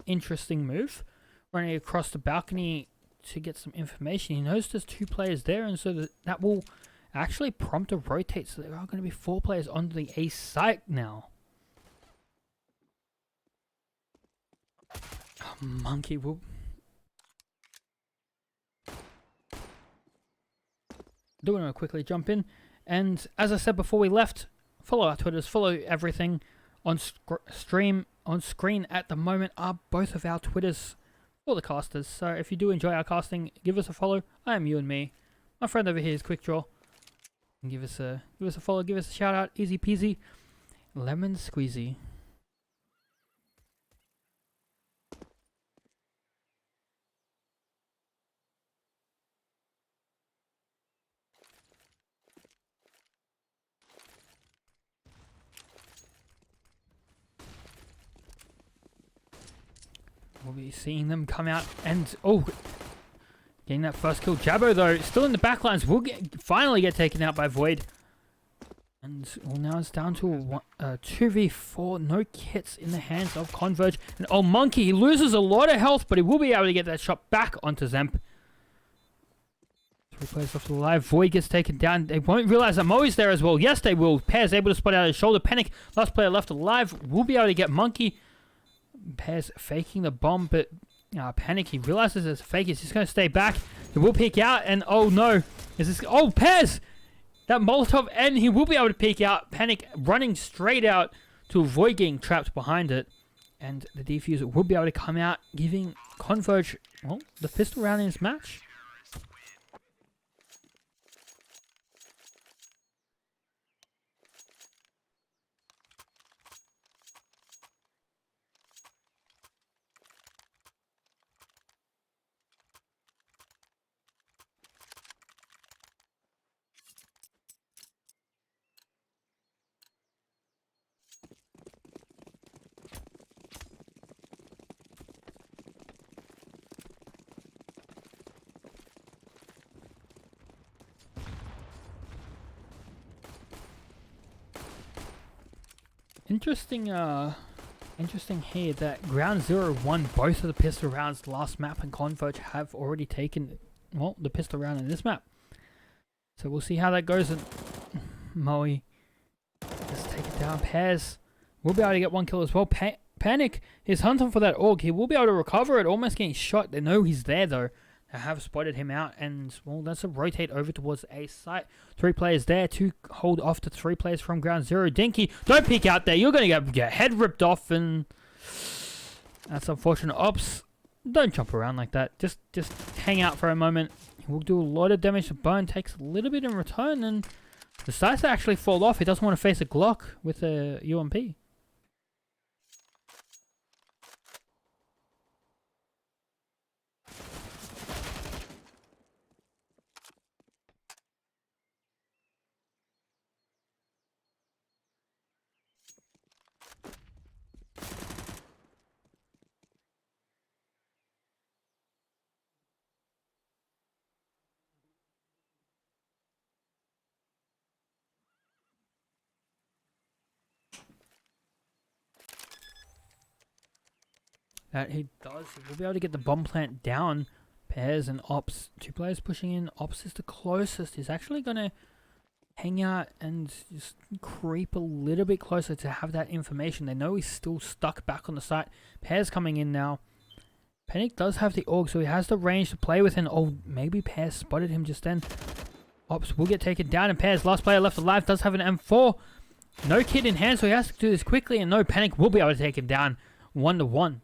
S1: interesting move. Running across the balcony to get some information. He knows there's 2 players there, and so that will actually prompt a rotate. So there are going to be 4 players on the A site now. Oh, Monkey will... Do want to quickly jump in, and as I said before we left, follow our Twitters, follow everything on stream, on screen at the moment are both of our Twitters for the casters. So if you do enjoy our casting, give us a follow. I am you and me. My friend over here is Quick Draw. Give us a follow, give us a shout out, easy peasy, lemon squeezy. We'll be seeing them come out and, oh, getting that first kill. Jabbo, though, still in the backlines, will finally get taken out by Void. And well, now it's down to a 2v4, no kits in the hands of Converge. And oh, Monkey, he loses a lot of health, but he will be able to get that shot back onto Zemp. 3 players left alive. Void gets taken down. They won't realize that Moe's there as well. Yes, they will. Pairs able to spot out his shoulder. Panic, last player left alive, will be able to get Monkey. Pairs faking the bomb, but Panic, he realizes it's a fake. He's just going to stay back. He will peek out, and oh no. Is this... Oh, Pairs! That Molotov, and he will be able to peek out. Panic running straight out to avoid getting trapped behind it. And the defuser will be able to come out, giving Converge, well, the pistol round in this match. Interesting here that Ground Zero won both of the pistol rounds last map, and Converge have already taken, well, the pistol round in this map. So we'll see how that goes. And Moe, let's take it down. Pairs will be able to get 1 kill as well. Panic is hunting for that AUG. He will be able to recover it, almost getting shot. They know he's there though. They have spotted him out, and well, that's a rotate over towards the A site. 3 players there to hold off the 3 players from Ground Zero. Dinky, don't peek out there. You're going to get head ripped off, and that's unfortunate. Ops, don't jump around like that. Just hang out for a moment. We'll do a lot of damage. The burn takes a little bit in return, and decides to actually fall off. He doesn't want to face a Glock with a UMP. that he does. He will be able to get the bomb plant down. Pairs and Ops. 2 players pushing in. Ops is the closest. He's actually going to hang out and just creep a little bit closer to have that information. They know he's still stuck back on the site. Pairs coming in now. Panic does have the AUG, so he has the range to play within. Oh, maybe Pairs spotted him just then. Ops will get taken down, and Pairs, last player left alive, does have an M4. No kit in hand, so he has to do this quickly, and no, Panic will be able to take him down 1-1.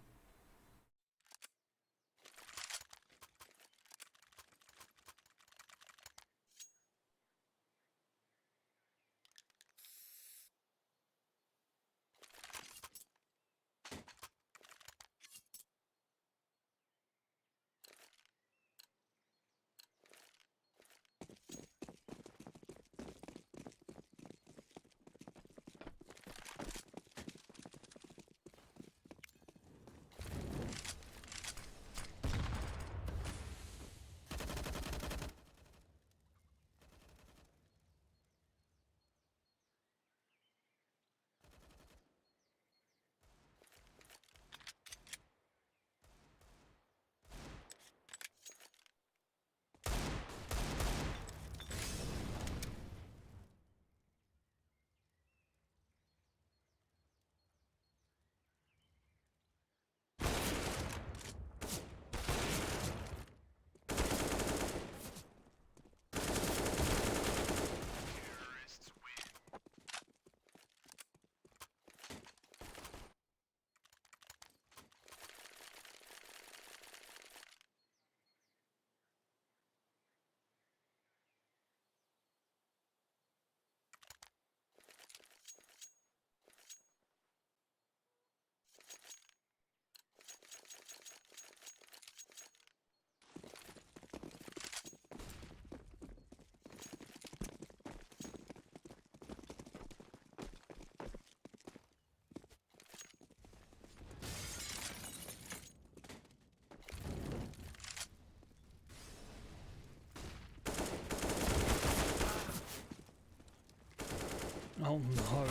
S1: Oh no.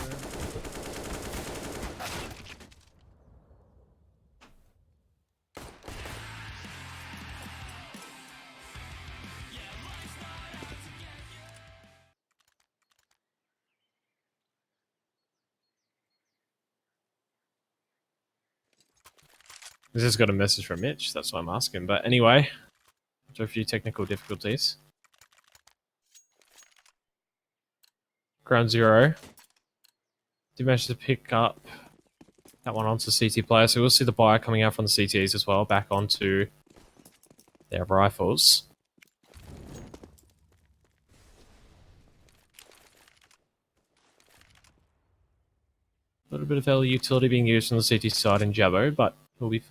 S2: This has got a message from Mitch, that's why I'm asking. But anyway, after a few technical difficulties. Ground Zero. Did manage to pick up that one onto CT player, so we'll see the buyer coming out from the CTs as well, back onto their rifles. A little bit of early utility being used on the CT side in Jabbo, but he'll be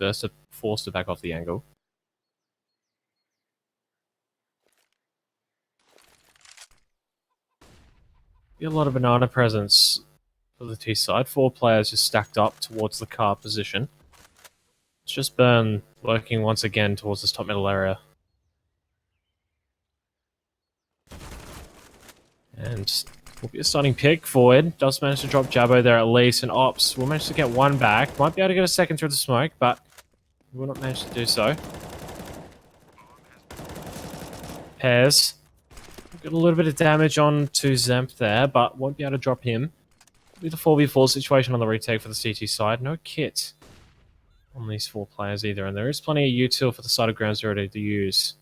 S2: forced to back off the angle. Be a lot of banana presence for the T side. 4 players just stacked up towards the car position. It's just Burn working once again towards this top middle area. And will be a starting pick forward. Does manage to drop Jabbo there at least, and Ops will manage to get one back. Might be able to get a second through the smoke, but will not manage to do so. Pairs. Got a little bit of damage on to Zemp there, but won't be able to drop him. With a 4v4 situation on the retake for the CT side. No kit on these 4 players either, and there is plenty of util for the side of Ground Zero to use.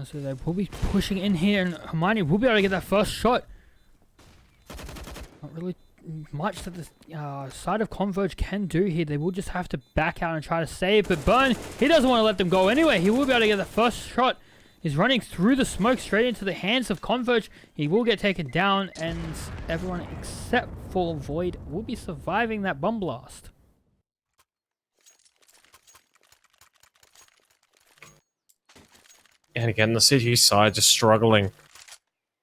S1: So they will be pushing in here, and Hermione will be able to get that first shot. Not really much that the side of Converge can do here. They will just have to back out and try to save, but Burn, he doesn't want to let them go anyway. He will be able to get the first shot. He's running through the smoke straight into the hands of Converge. He will get taken down, and everyone except for Void will be surviving that bomb blast.
S2: And again, the CT side just struggling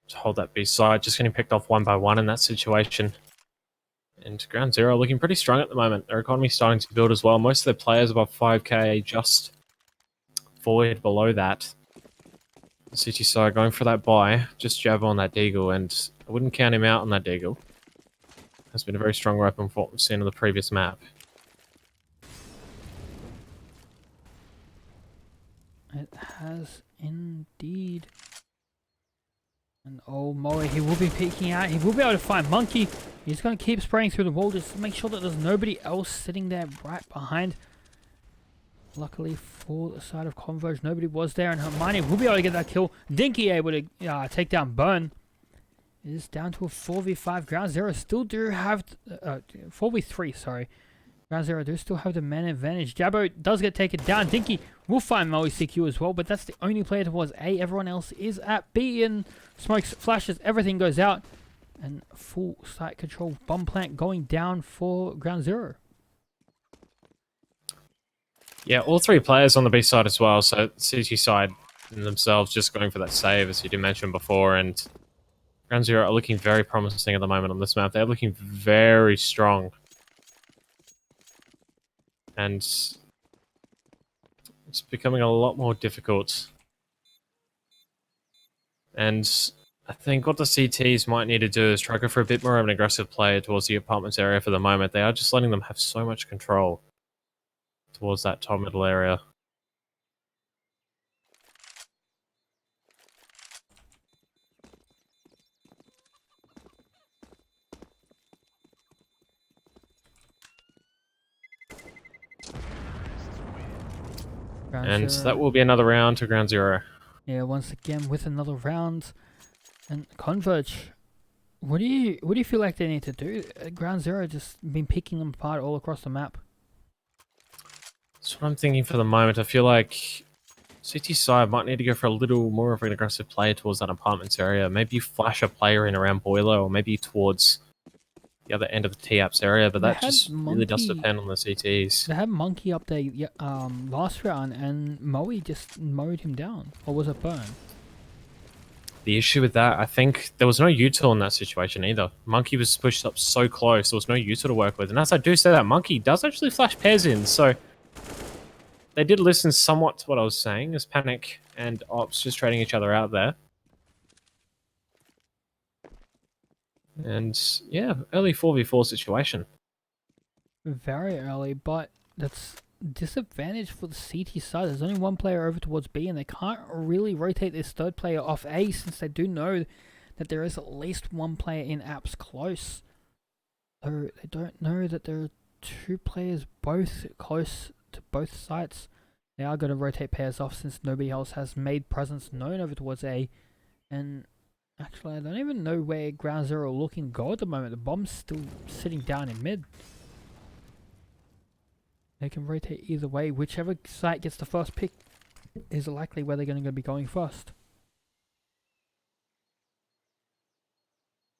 S2: to hold that B side, just getting picked off one by one in that situation. And Ground Zero looking pretty strong at the moment. Their economy's starting to build as well. Most of their players above 5k, just Void below that. The CT side going for that buy, just jab on that Deagle, and I wouldn't count him out on that Deagle. has been a very strong weapon for what we've seen on the previous map.
S1: It has indeed. And oh, Moe, he will be peeking out. He will be able to find Monkey. He's going to keep spraying through the wall just to make sure that there's nobody else sitting there right behind. Luckily for the side of Converge, nobody was there, and Hermione will be able to get that kill. Dinky able to take down Burn. It is down to a 4v5. Ground Zero still do have 4v3. Sorry, Ground Zero do still have the man advantage. Jabbo does get taken down. Dinky will find Moe CQ as well, but that's the only player towards A. Everyone else is at B, and smokes, flashes, everything goes out, and full site control bomb plant going down for Ground Zero.
S2: Yeah, all three players on the B side as well. So CT side themselves just going for that save, as you did mention before, and Ground Zero are looking very promising at the moment on this map. They're looking very strong. And it's becoming a lot more difficult. And I think what the CTs might need to do is try to go for a bit more of an aggressive play towards the apartments area for the moment. They are just letting them have so much control towards that top middle area. And that will be another round to Ground Zero.
S1: Yeah, once again with another round. And Converge, what do you feel like they need to do? Ground Zero just been picking them apart all across the map.
S2: That's what I'm thinking for the moment. I feel like CT side might need to go for a little more of an aggressive play towards that apartments area. Maybe flash a player in around Boiler, or maybe towards the other end of the T-Apps area, but that just really does depend on the CTs.
S1: They had Monkey up there last round, and Moe just mowed him down. Or was it Burn?
S2: The issue with that, I think there was no util in that situation either. Monkey was pushed up so close, there was no util to work with. And as I do say that, Monkey does actually flash pairs in, so they did listen somewhat to what I was saying, as Panic and Ops just trading each other out there. And yeah, early 4v4 situation.
S1: Very early, but that's disadvantage for the CT side. There's only one player over towards B, and they can't really rotate this third player off A, since they do know that there is at least one player in apps close. So they don't know that there are two players both close to both sites. They are going to rotate pairs off since nobody else has made presence known over towards A. And actually, I don't even know where Ground Zero are looking go at the moment. The bomb's still sitting down in mid. They can rotate either way. Whichever site gets the first pick is likely where they're going to be going first.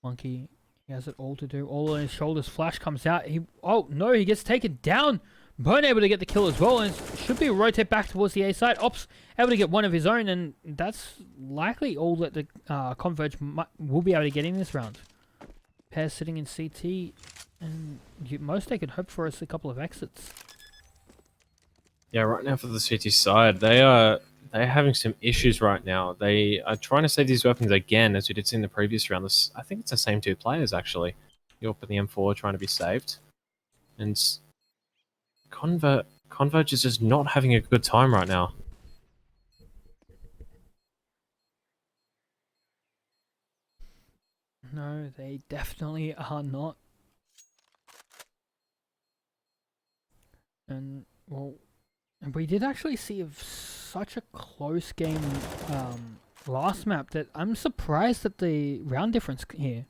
S1: Monkey, he has it all to do. All on his shoulders. Flash comes out. Oh no, he gets taken down. Burn able to get the kill as well, and should be rotate back towards the A side. Ops able to get one of his own, and that's likely all that the Converge will be able to get in this round. Pair sitting in CT, and most they could hope for is a couple of exits.
S2: Yeah, right now for the CT side, they're having some issues right now. They are trying to save these weapons again, as we did see in the previous round. I think it's the same two players actually. Yorp and the M4 trying to be saved, and Converge is just not having a good time right now.
S1: No, they definitely are not. And well, we did actually see such a close game last map that I'm surprised at the round difference here.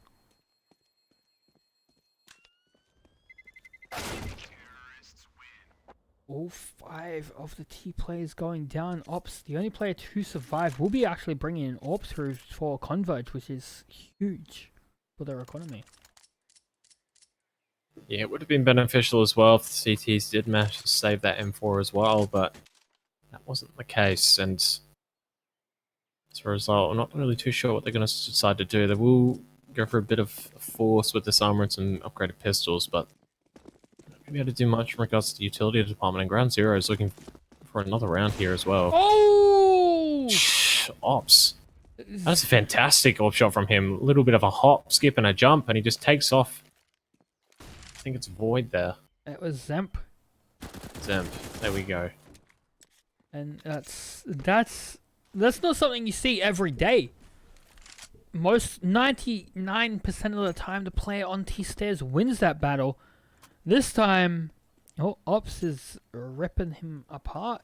S1: All 5 of the T players going down. Ops, the only player to survive, will be actually bringing in AWP through for Converge, which is huge for their economy.
S2: Yeah, it would have been beneficial as well if the CTs did manage to save that M4 as well, but that wasn't the case, and as a result, I'm not really too sure what they're going to decide to do. They will go for a bit of force with this armor and some upgraded pistols, but be able to do much in regards to the utility department, and Ground Zero is looking for another round here as well.
S1: Oh!
S2: Ops. That's a fantastic AWP shot from him. A little bit of a hop, skip, and a jump, and he just takes off think it's Void there.
S1: It was Zemp.
S2: Zemp. There we go.
S1: And that's not something you see every day. Most 99% of the time, the player on T-Stairs wins that battle. This time, Ops is ripping him apart.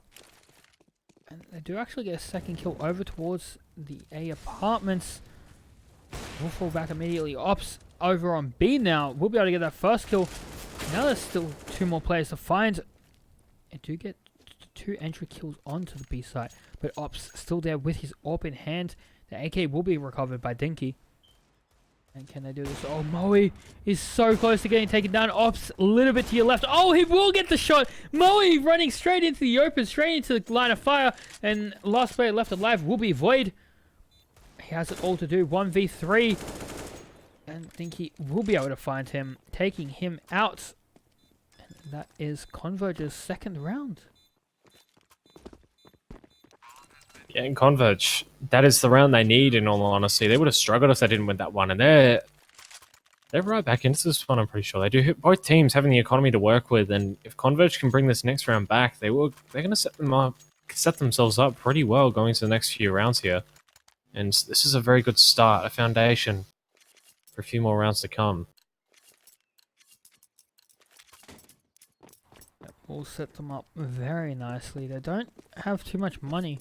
S1: And they do actually get a second kill over towards the A apartments. We'll fall back immediately. Ops over on B now. We'll be able to get that first kill. Now there's still 2 more players to find. And do get 2 entry kills onto the B site. But Ops still there with his AWP in hand. The AK will be recovered by Dinky. And can they do this? Oh, Moe is so close to getting taken down. Ops a little bit to your left. Oh, he will get the shot. Moe running straight into the open, straight into the line of fire. And last player left alive will be Void. He has it all to do. 1v3. And Dinky will be able to find him, taking him out. And that is Converge's second round.
S2: Yeah, and Converge, that is the round they need, in all honesty. They would have struggled if they didn't win that one, and they're right back into this one, I'm pretty sure. They do. Both teams having the economy to work with, and if Converge can bring this next round back, they're going to set themselves up pretty well going into the next few rounds here. And this is a very good start, a foundation for a few more rounds to come.
S1: That will set them up very nicely. They don't have too much money.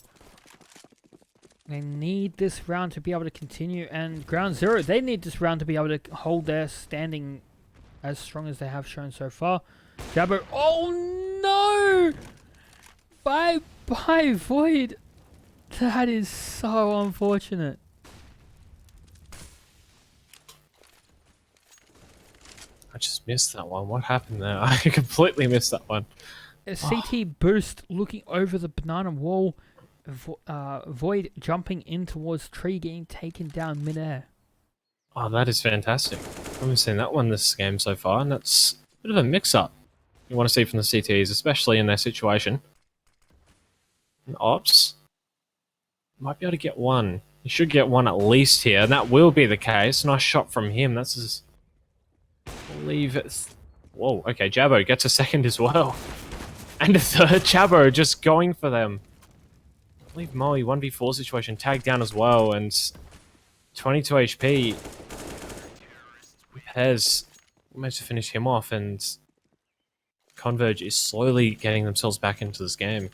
S1: They need this round to be able to continue, and Ground Zero, they need this round to be able to hold their standing as strong as they have shown so far. Jabbo, oh no! Bye, Void. That is so unfortunate.
S2: I just missed that one. What happened there? I completely missed that one.
S1: A CT boost looking over the banana wall. Void jumping in towards tree, getting taken down midair.
S2: Oh, that is fantastic. I haven't seen that one this game so far, and that's a bit of a mix-up you want to see from the CTs, especially in their situation. And Ops might be able to get one. He should get one at least here, and that will be the case. Nice shot from him. That's his... I believe it's... Whoa, okay, Jabbo gets a second as well. And a third. Jabbo just going for them. I believe Moe 1v4 situation tagged down as well, and 22 HP. Pez managed to finish him off, and Converge is slowly getting themselves back into this game.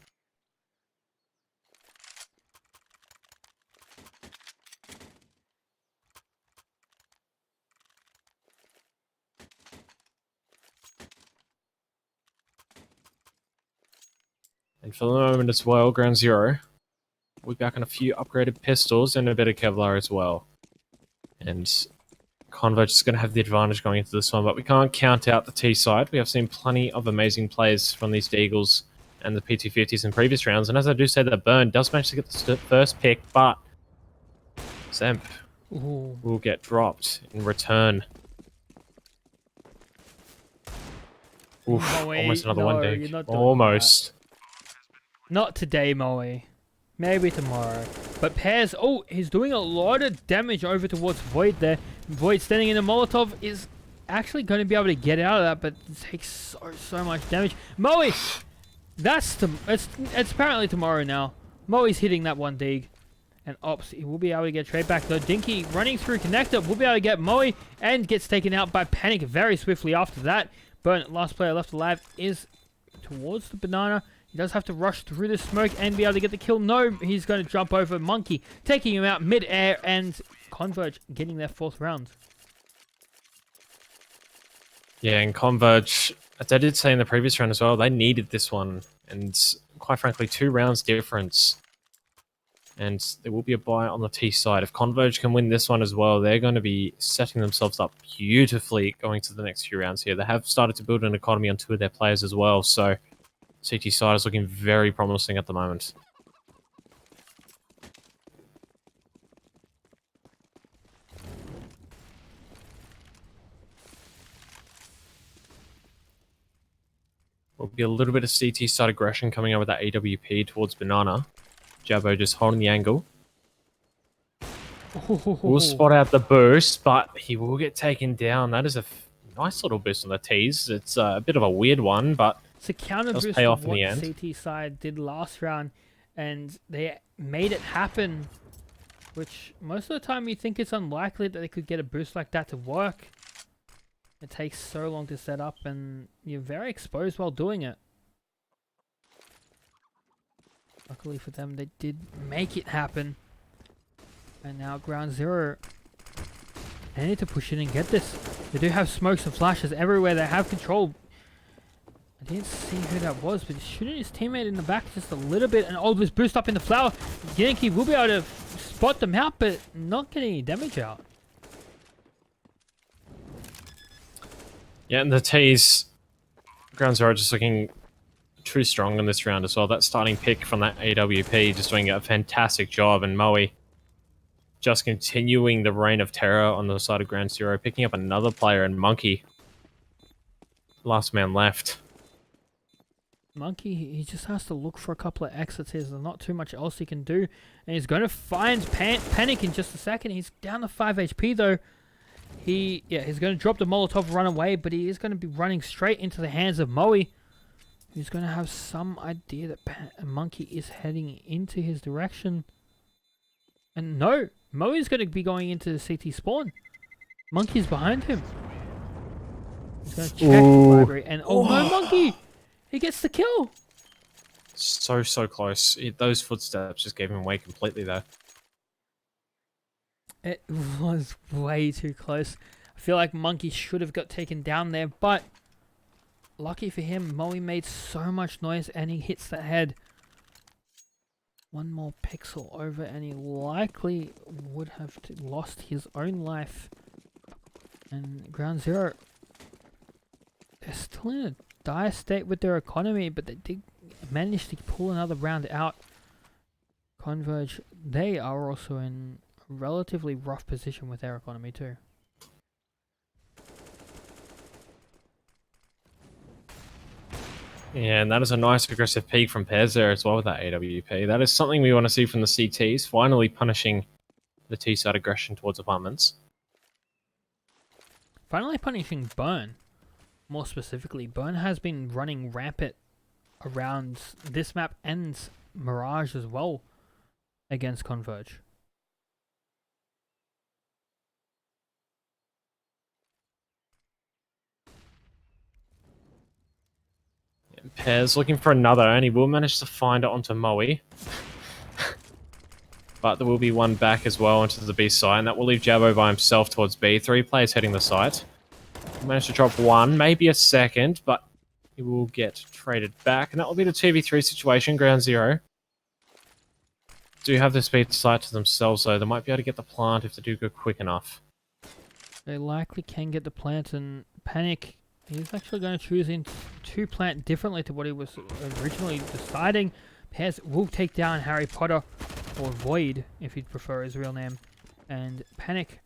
S2: And for the moment as well, Ground Zero, we're back on a few upgraded pistols and a bit of Kevlar as well. And Converge is going to have the advantage going into this one, but we can't count out the T side. We have seen plenty of amazing plays from these Deagles and the PT50s in previous rounds. And as I do say, that Burn does manage to get the first pick, but Zemp will get dropped in return. Oof, almost another one dig. Almost.
S1: Not today, Moe. Maybe tomorrow. But Pairs, he's doing a lot of damage over towards Void there. Void standing in a Molotov is actually going to be able to get out of that, but it takes so much damage. Moe! It's apparently tomorrow now. Moe's hitting that one dig. And Ops, he will be able to get trade back though. Dinky running through connector will be able to get Moe and gets taken out by Panic very swiftly after that. Burn, last player left alive, is towards the banana. He does have to rush through the smoke and be able to get the kill. No, he's going to jump over Monkey, taking him out mid-air, and Converge getting their 4th round.
S2: Yeah, and Converge, as I did say in the previous round as well, they needed this one. And quite frankly, 2 rounds difference. And there will be a buy on the T side. If Converge can win this one as well, they're going to be setting themselves up beautifully going to the next few rounds here. They have started to build an economy on 2 of their players as well, so CT side is looking very promising at the moment. Will be a little bit of CT side aggression coming out with that AWP towards Banana. Jabbo just holding the angle. We'll spot out the boost, but he will get taken down. That is a nice little boost on the T's. It's a bit of a weird one, but
S1: It's a counter
S2: does
S1: boost
S2: pay
S1: of
S2: off in
S1: what
S2: the end.
S1: CT side did last round, and they made it happen. Which most of the time you think it's unlikely that they could get a boost like that to work. It takes so long to set up, and you're very exposed while doing it. Luckily for them, they did make it happen. And now ground zero. They need to push in and get this. They do have smokes and flashes everywhere. They have control. I didn't see who that was, but he's shooting his teammate in the back just a little bit. And all this boost up in the flower. Yankee will be able to spot them out, but not getting any damage out.
S2: Yeah, and the T's ground zero just looking too strong in this round as well. That starting pick from that AWP just doing a fantastic job, and Moe just continuing the reign of terror on the side of ground zero, picking up another player, and Monkey, last man left.
S1: Monkey, he just has to look for a couple of exits here. There's not too much else he can do. And he's going to find Panic in just a second. He's down to 5 HP though. He's going to drop the Molotov, run away, but he is going to be running straight into the hands of Moe. He's going to have some idea that Monkey is heading into his direction. And no, Moe is going to be going into the CT spawn. Monkey's behind him. He's going to check the library, and no, Monkey! He gets the kill!
S2: So close. Those footsteps just gave him away completely there.
S1: It was way too close. I feel like Monkey should have got taken down there, but lucky for him, Moe made so much noise and he hits the head. One more pixel over and he likely would have lost his own life. And ground zero, they're still in a dire state with their economy, but they did manage to pull another round out. Converge, they are also in a relatively rough position with their economy too.
S2: Yeah, and that is a nice aggressive peak from Pairs there as well with that AWP. That is something we want to see from the CTs, finally punishing the T-side aggression towards apartments.
S1: Finally punishing Burn. More specifically, Burn has been running rampant around this map and Mirage as well against Converge.
S2: Pairs looking for another, and he will manage to find it onto Moe. But there will be one back as well onto the B side, and that will leave Jabo by himself towards B. 3 players heading the site. He managed to drop one, maybe a second, but he will get traded back, and that will be the 2v3 situation, ground zero. Do have the speed site to themselves, though. They might be able to get the plant if they do go quick enough.
S1: They likely can get the plant, and Panic, he's actually going to choose to plant differently to what he was originally deciding. Pairs will take down Harry Potter, or Void, if you'd prefer his real name. And Panic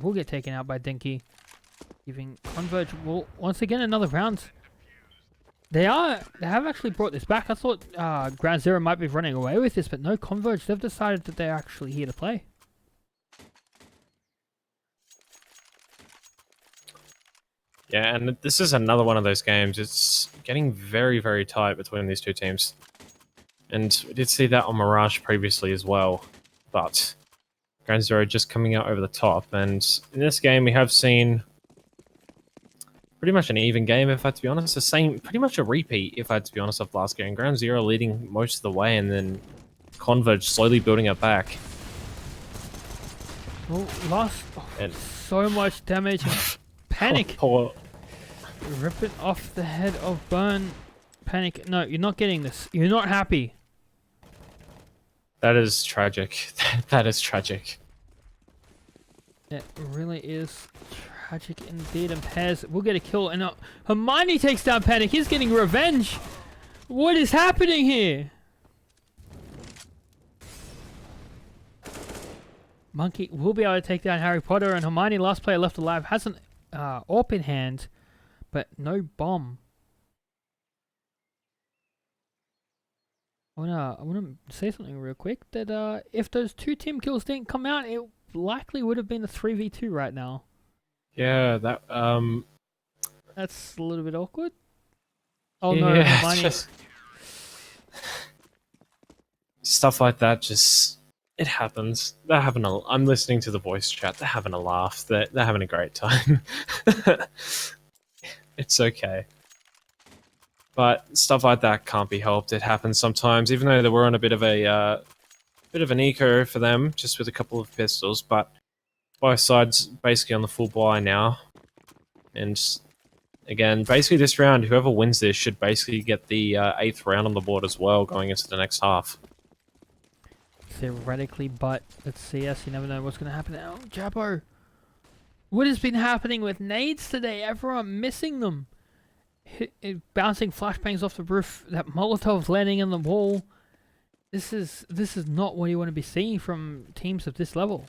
S1: will get taken out by Dinky, giving Converge, well, once again, another round. They have actually brought this back. I thought Ground Zero might be running away with this, but no, Converge, they've decided that they're actually here to play.
S2: Yeah, and this is another one of those games. It's getting very, very tight between these two teams. And we did see that on Mirage previously as well. But Ground Zero just coming out over the top. And in this game, we have seen pretty much an even game, if I had to be honest. The same, pretty much a repeat, if I had to be honest, of last game. Ground Zero leading most of the way, and then Converge slowly building it back.
S1: Well, so much damage. Panic!
S2: Poor.
S1: Rip it off the head of Burn. Panic. No, you're not getting this. You're not happy.
S2: That is tragic. That is tragic.
S1: It really is tragic indeed. And Pairs will get a kill. And Hermione takes down Panic. He's getting revenge. What is happening here? Monkey will be able to take down Harry Potter. And Hermione, last player left alive, has an AWP in hand, but no bomb. I wanna say something real quick, that if those two team kills didn't come out, it likely would have been a 3v2 right now.
S2: Yeah, that
S1: That's a little bit awkward. Oh no,
S2: Yeah, it's
S1: Hermione.
S2: just stuff like that. Just it happens. They're having a. I'm listening to the voice chat. They're having a laugh. They're having a great time. It's okay. But stuff like that can't be helped. It happens sometimes, even though they were on a bit of an eco for them, just with a couple of pistols. But both sides basically on the full buy now, and again, basically this round, whoever wins this should basically get the 8th round on the board as well, going into the next half.
S1: Theoretically, but let's see. Yes, you never know what's going to happen now. Jabbo, what has been happening with nades today? Everyone missing them. Bouncing flashbangs off the roof. That Molotov landing in the wall. This is not what you want to be seeing from teams of this level.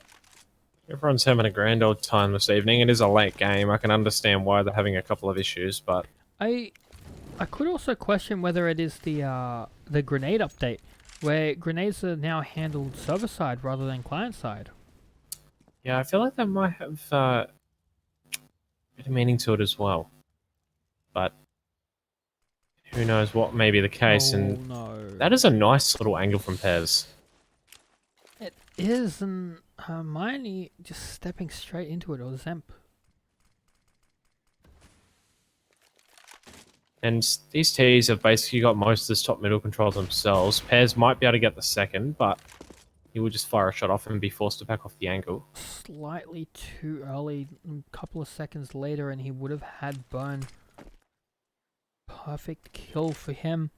S2: Everyone's having a grand old time this evening. It is a late game. I can understand why they're having a couple of issues, but
S1: I could also question whether it is the grenade update, where grenades are now handled server side rather than client side.
S2: yeah, I feel like that might have a bit of meaning to it as well. But who knows what may be the case, and
S1: no.
S2: that is a nice little angle from Pez.
S1: It is, and Hermione just stepping straight into it, or Zemp.
S2: And these T's have basically got most of this top middle control themselves. Pez might be able to get the second, but he will just fire a shot off and be forced to back off the angle.
S1: Slightly too early, a couple of seconds later, and he would have had burn. Perfect kill for him.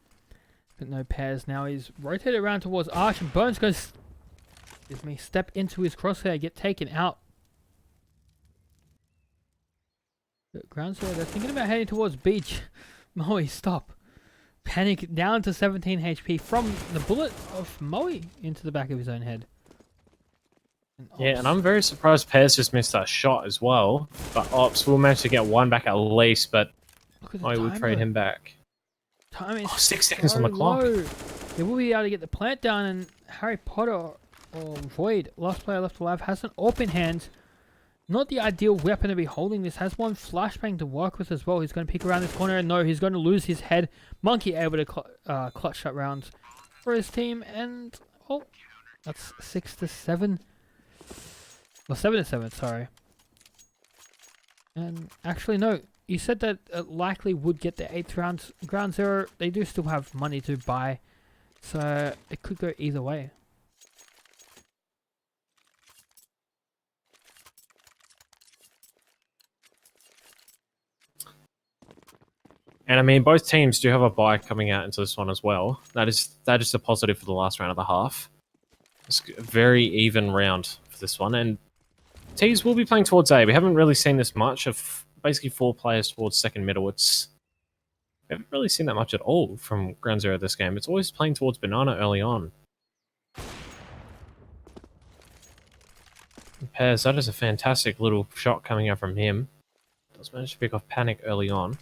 S1: But no, Pez now he's rotated around towards Arch, and Burns goes, excuse me, step into his crosshair, get taken out. Ground zero, they're thinking about heading towards beach. Moe, stop. Panic down to 17 HP from the bullet of Moe into the back of his own head.
S2: Yeah, and I'm very surprised Pez just missed that shot as well. But Ops will manage to get one back at least, but I will trade him back.
S1: Time is
S2: 6 seconds on the clock.
S1: low. They will be able to get the plant down, and Harry Potter or Void, last player left alive, has an AWP in hand. Not the ideal weapon to be holding this. Has one flashbang to work with as well. He's going to peek around this corner, and no, he's going to lose his head. Monkey able to clutch that round for his team, and oh, that's 6-7. Well, 7-7, sorry. And actually, no. You said that it likely would get the 8th round. Ground zero, they do still have money to buy, so it could go either way.
S2: And I mean, both teams do have a bye coming out into this one as well. That is a positive for the last round of the half. It's a very even round for this one, and T's will be playing towards A. We haven't really seen this much of basically 4 players towards second middle. We haven't really seen that much at all from Ground Zero this game. It's always playing towards Banana early on. Pairs, that is a fantastic little shot coming out from him. Does manage to pick off Panic early on.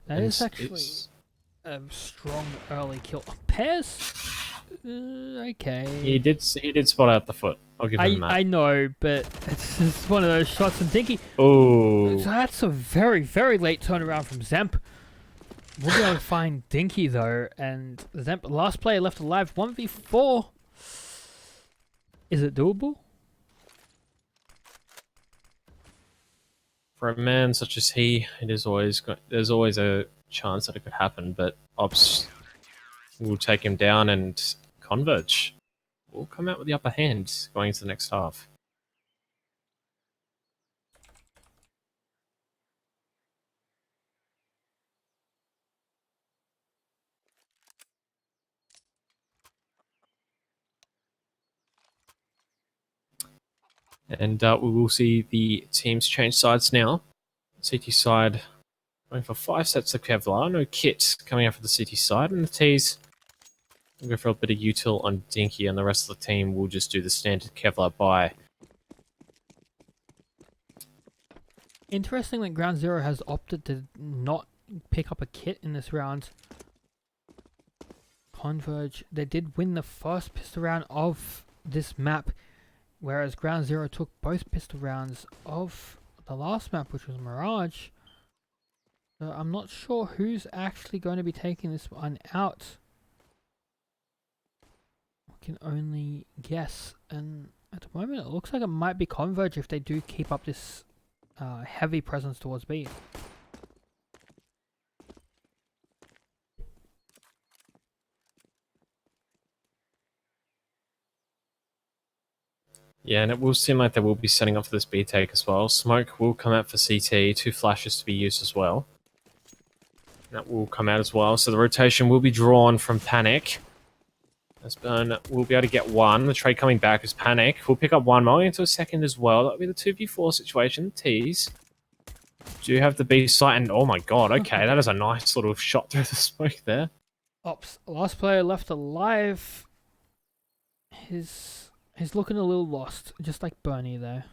S1: That is actually a strong early kill. Pairs? Okay.
S2: He did spot out the foot. I'll give him that.
S1: I know, but it's just one of those shots from Dinky.
S2: Oh.
S1: So that's a very, very late turnaround from Zemp. We'll be able to find Dinky though, and Zemp, last player left alive, 1v4. Is it doable?
S2: For a man such as he, there's always a chance that it could happen, but Ops will take him down, and Converge will come out with the upper hand going into the next half. And we will see the teams change sides now. CT side going for 5 sets of Kevlar. No kit coming out for the CT side. And the T's will go for a bit of util on Dinky, and the rest of the team will just do the standard Kevlar buy.
S1: Interesting that Ground Zero has opted to not pick up a kit in this round. Converge, they did win the first pistol round of this map whereas Ground Zero took both pistol rounds of the last map, which was Mirage. So I'm not sure who's actually going to be taking this one out. I can only guess, and at the moment it looks like it might be Converge if they do keep up this heavy presence towards B.
S2: Yeah, and it will seem like they will be setting up for this B take as well. Smoke will come out for CT, 2 flashes to be used as well. That will come out as well, so the rotation will be drawn from Panic. As Burn will be able to get one. The trade coming back is Panic. We'll pick up one more into a second as well. That'll be the 2v4 situation. Tease. Do you have the B site? And oh my god, okay, that is a nice little shot through the smoke there.
S1: Ops, last player left alive. He's looking a little lost, just like Bernie there.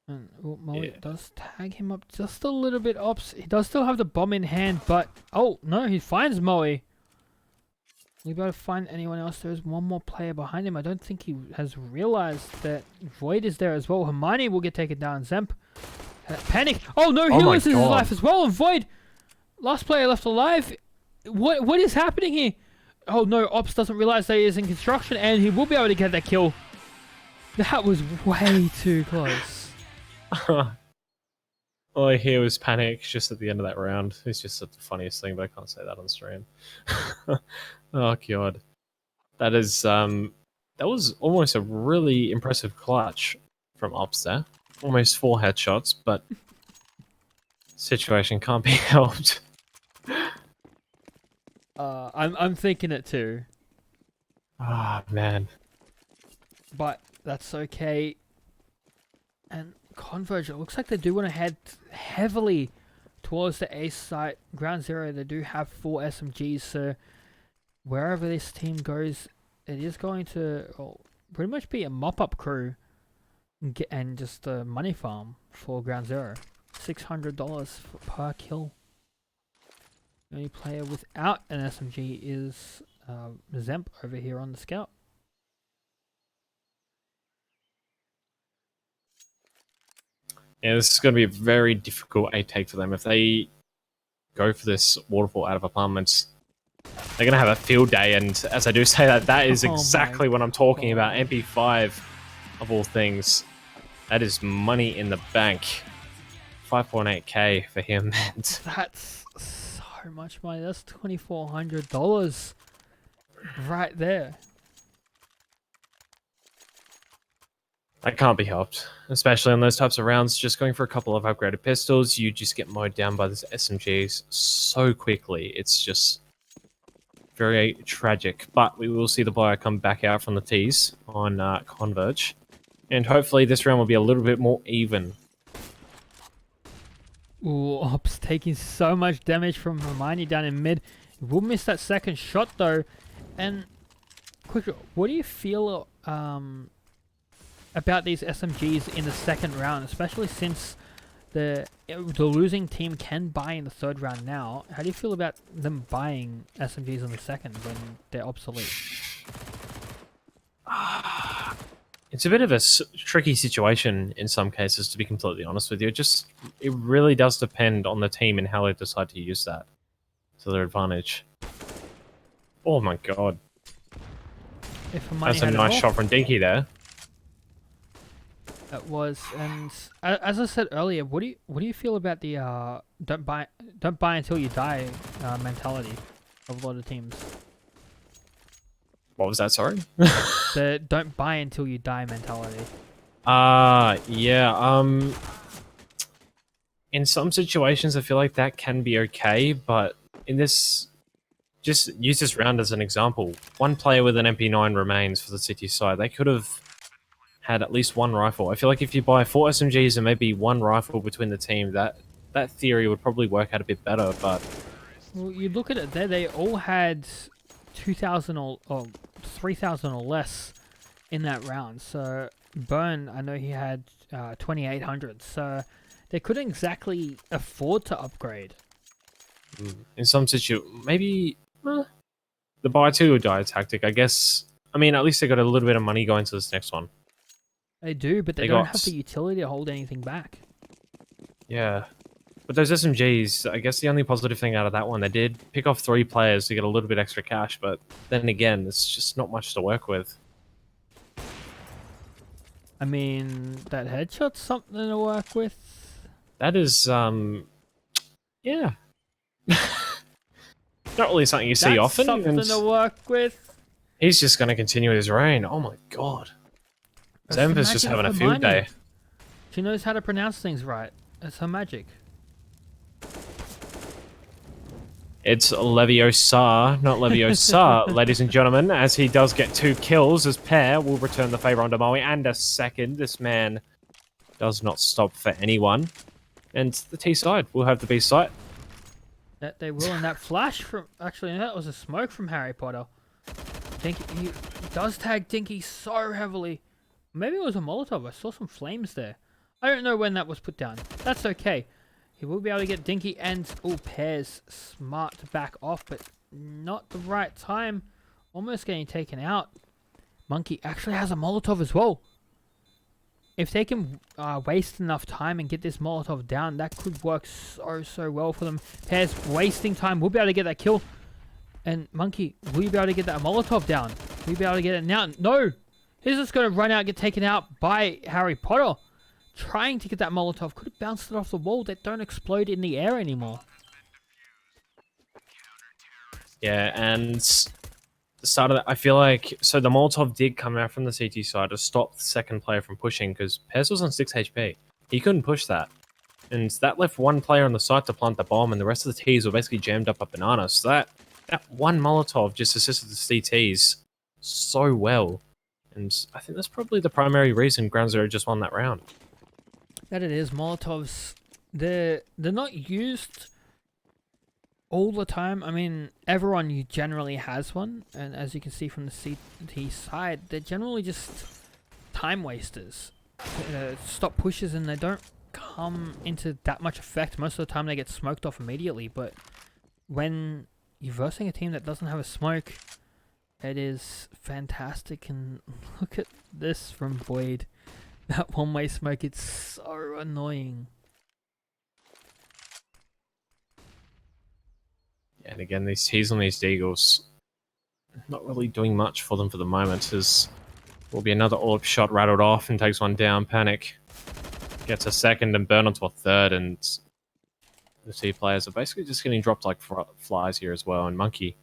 S1: And Molly does tag him up just a little bit. Ops, he does still have the bomb in hand, but oh no, he finds Moe. We better find anyone else. There's one more player behind him. I don't think he has realized that Void is there as well. Hermione will get taken down. Zemp. Panic. Oh no, he loses his life as well. And Void, last player left alive. What is happening here? Oh no, Ops doesn't realize that he is in construction, and he will be able to get that kill. That was way too close.
S2: All I hear was Panic just at the end of that round. It's just the funniest thing, but I can't say that on stream. Oh god, that is that was almost a really impressive clutch from Ops there. Almost 4 headshots, but situation can't be helped.
S1: I'm thinking it too.
S2: Ah man,
S1: but that's okay. And Converge, it looks like they do want to head heavily towards the A site. Ground Zero, they do have 4 SMGs, so wherever this team goes, it is going to pretty much be a mop-up crew and just a money farm for Ground Zero. $600 per kill. The only player without an SMG is Zemp over here on the scout.
S2: yeah, this is going to be a very difficult A take for them if they go for this waterfall out of apartments. They're going to have a field day, and as I do say that, that is exactly what I'm talking about. MP5, of all things, that is money in the bank. 5.8k for him.
S1: That's so much money. That's $2,400 right there.
S2: That can't be helped, especially on those types of rounds. Just going for a couple of upgraded pistols, you just get mowed down by these SMGs so quickly. It's just very tragic. But we will see the buyer come back out from the tees on Converge, and hopefully this round will be a little bit more even.
S1: Ooh, Ops taking so much damage from Hermione down in mid. Will miss that second shot though. And quick, what do you feel about these SMGs in the second round, especially since the losing team can buy in the third round now? How do you feel about them buying SMGs in the second when they're obsolete?
S2: It's a bit of a tricky situation in some cases, to be completely honest with you. It really does depend on the team and how they decide to use that to their advantage. Oh my god. That's a nice shot from Dinky there.
S1: That was, and as I said earlier, what do you feel about the don't buy until you die mentality of a lot of teams?
S2: What was that, sorry?
S1: The don't buy until you die mentality.
S2: Yeah. In some situations, I feel like that can be okay, but in this, just use this round as an example. One player with an MP9 remains for the city side. They could have had at least 1 rifle. I feel like if you buy 4 SMGs and maybe 1 rifle between the team, that theory would probably work out a bit better, but...
S1: Well, you look at it there, they all had 2,000 or 3,000 or less in that round. So Burn, I know he had 2,800. So they couldn't exactly afford to upgrade.
S2: In some situations, maybe the buy 2 or die tactic, I guess I mean, at least they got a little bit of money going to this next one.
S1: They do, but they don't have the utility to hold anything back.
S2: Yeah. But those SMGs, I guess the only positive thing out of that one, they did pick off 3 players to get a little bit extra cash, but then again, it's just not much to work with.
S1: I mean, that headshot's something to work with.
S2: That is, yeah. Not really something you see often.
S1: Something to work with.
S2: He's just going to continue his reign. Oh my god. Zemva's just having a field day.
S1: She knows how to pronounce things right. That's her magic.
S2: It's Leviosa, not Leviosa, ladies and gentlemen, as he does get 2 kills as Pear will return the favour onto Maui, and a second. This man does not stop for anyone. And the T side will have the B site.
S1: That they will, and that flash from... Actually, that was a smoke from Harry Potter. Dinky, he does tag Dinky so heavily. Maybe it was a Molotov. I saw some flames there. I don't know when that was put down. That's okay. He will be able to get Dinky and... Oh, Pear's smart to back off, but not the right time. Almost getting taken out. Monkey actually has a Molotov as well. If they can waste enough time and get this Molotov down, that could work so well for them. Pear's wasting time. We'll be able to get that kill. And Monkey, will you be able to get that Molotov down? Will you be able to get it now? No! He's just going to run out and get taken out by Harry Potter. Trying to get that Molotov. Could have bounced it off the wall. They don't explode in the air anymore.
S2: Yeah, and the start of that, I feel like... So the Molotov did come out from the CT side to stop the second player from pushing, because Pez was on 6 HP. He couldn't push that. And that left one player on the site to plant the bomb, and the rest of the Ts were basically jammed up a banana. So that one Molotov just assisted the CTs so well. And I think that's probably the primary reason Ground Zero just won that round.
S1: That it is. Molotovs, they're not used all the time. I mean, everyone generally has one. And as you can see from the CT side, they're generally just time wasters. Stop pushes, and they don't come into that much effect. Most of the time they get smoked off immediately. But when you're versing a team that doesn't have a smoke... It is fantastic, and look at this from Void. That one-way smoke, it's so annoying.
S2: Yeah, and again, these T's on these Deagles, not really doing much for them for the moment, as will be another AWP shot rattled off and takes one down. Panic gets a second and burn onto a third, and the T players are basically just getting dropped like flies here as well, and Monkey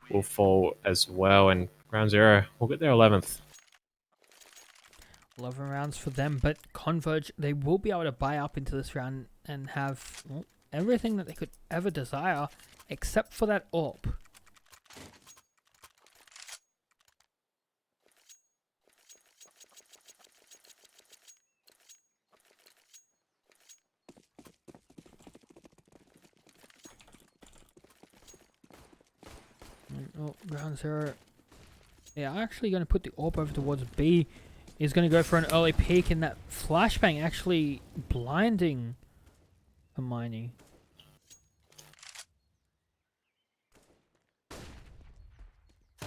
S2: will fall as well, and Ground Zero will get their 11th.
S1: 11 rounds for them, but Converge, they will be able to buy up into this round and have everything that they could ever desire, except for that AWP. Oh, Ground Zero. They are actually going to put the AWP over towards B. He's going to go for an early peek, and that flashbang actually blinding Hermione.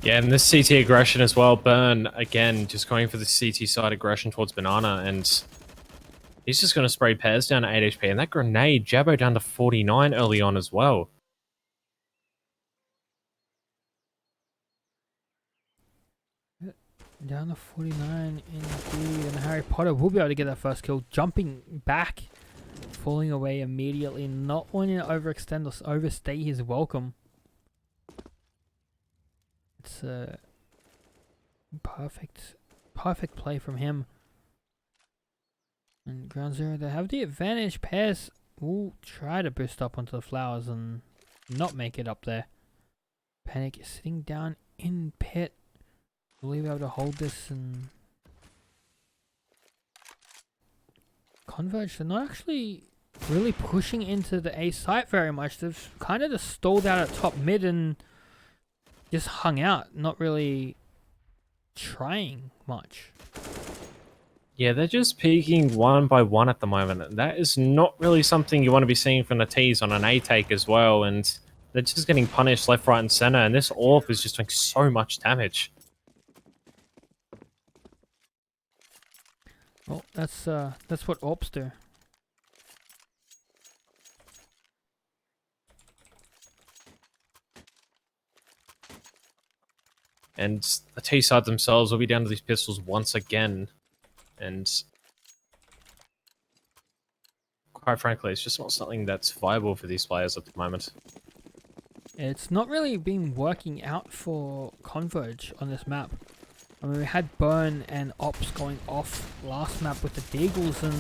S2: Yeah, and this CT aggression as well. Burn, again, just going for the CT side aggression towards Banana, and he's just going to spray Pairs down to 8 HP, and that grenade, Jabbo down to 49 early on as well.
S1: Down to 49 indeed, and Harry Potter will be able to get that first kill, jumping back, falling away immediately, not wanting to overextend or overstay his welcome. It's a perfect play from him. And Ground Zero, they have the advantage. Pairs will try to boost up onto the flowers and not make it up there. Panic is sitting down in pit. Will he be able to hold this? And Converge, they're not actually really pushing into the A site very much. They've kind of just stalled out at top mid and just hung out, not really trying much.
S2: Yeah, they're just peeking one by one at the moment. That is not really something you want to be seeing from the T's on an A take as well. And They're just getting punished left, right, and center, and this AWP is just doing so much damage.
S1: Well, that's what AWPs do.
S2: And the T side themselves will be down to these pistols once again. And quite frankly, it's just not something that's viable for these players at the moment.
S1: It's not really been working out for Converge on this map. I mean, we had Burn and Ops going off last map with the Deagles, and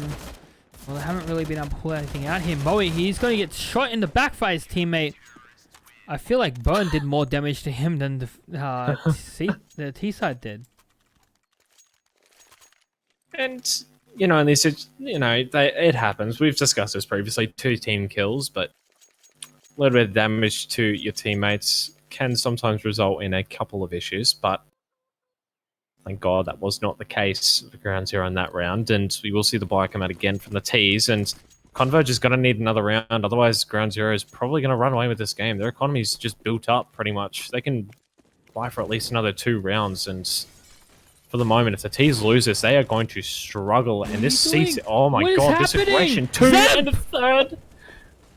S1: well, they haven't really been able to pull anything out here. Moe, he's going to get shot in the back by his teammate. I feel like Burn did more damage to him than the T side did.
S2: And in this, it happens. We've discussed this previously. 2 team kills, but a little bit of damage to your teammates can sometimes result in a couple of issues. But thank God that was not the case for Ground Zero in that round, and we will see the buy come out again from the T's. And Converge is going to need another round, otherwise Ground Zero is probably going to run away with this game. Their economy's just built up pretty much. They can buy for at least another 2 rounds, and for the moment, if the T's lose this, they are going to struggle. And this seats, oh my god, this aggression, 2 and a 3rd.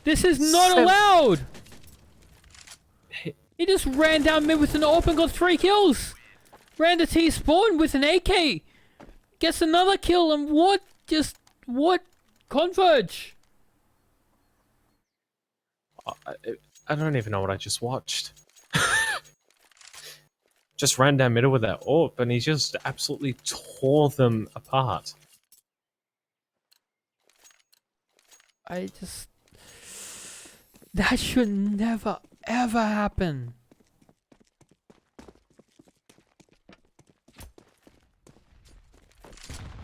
S1: This is not allowed. He just ran down mid with an AWP and got 3 kills. Ran to T spawn with an AK. Gets another kill, and what? Converge.
S2: I don't even know what I just watched. Just ran down middle with that AWP, and he just absolutely tore them apart.
S1: That should never, ever happen.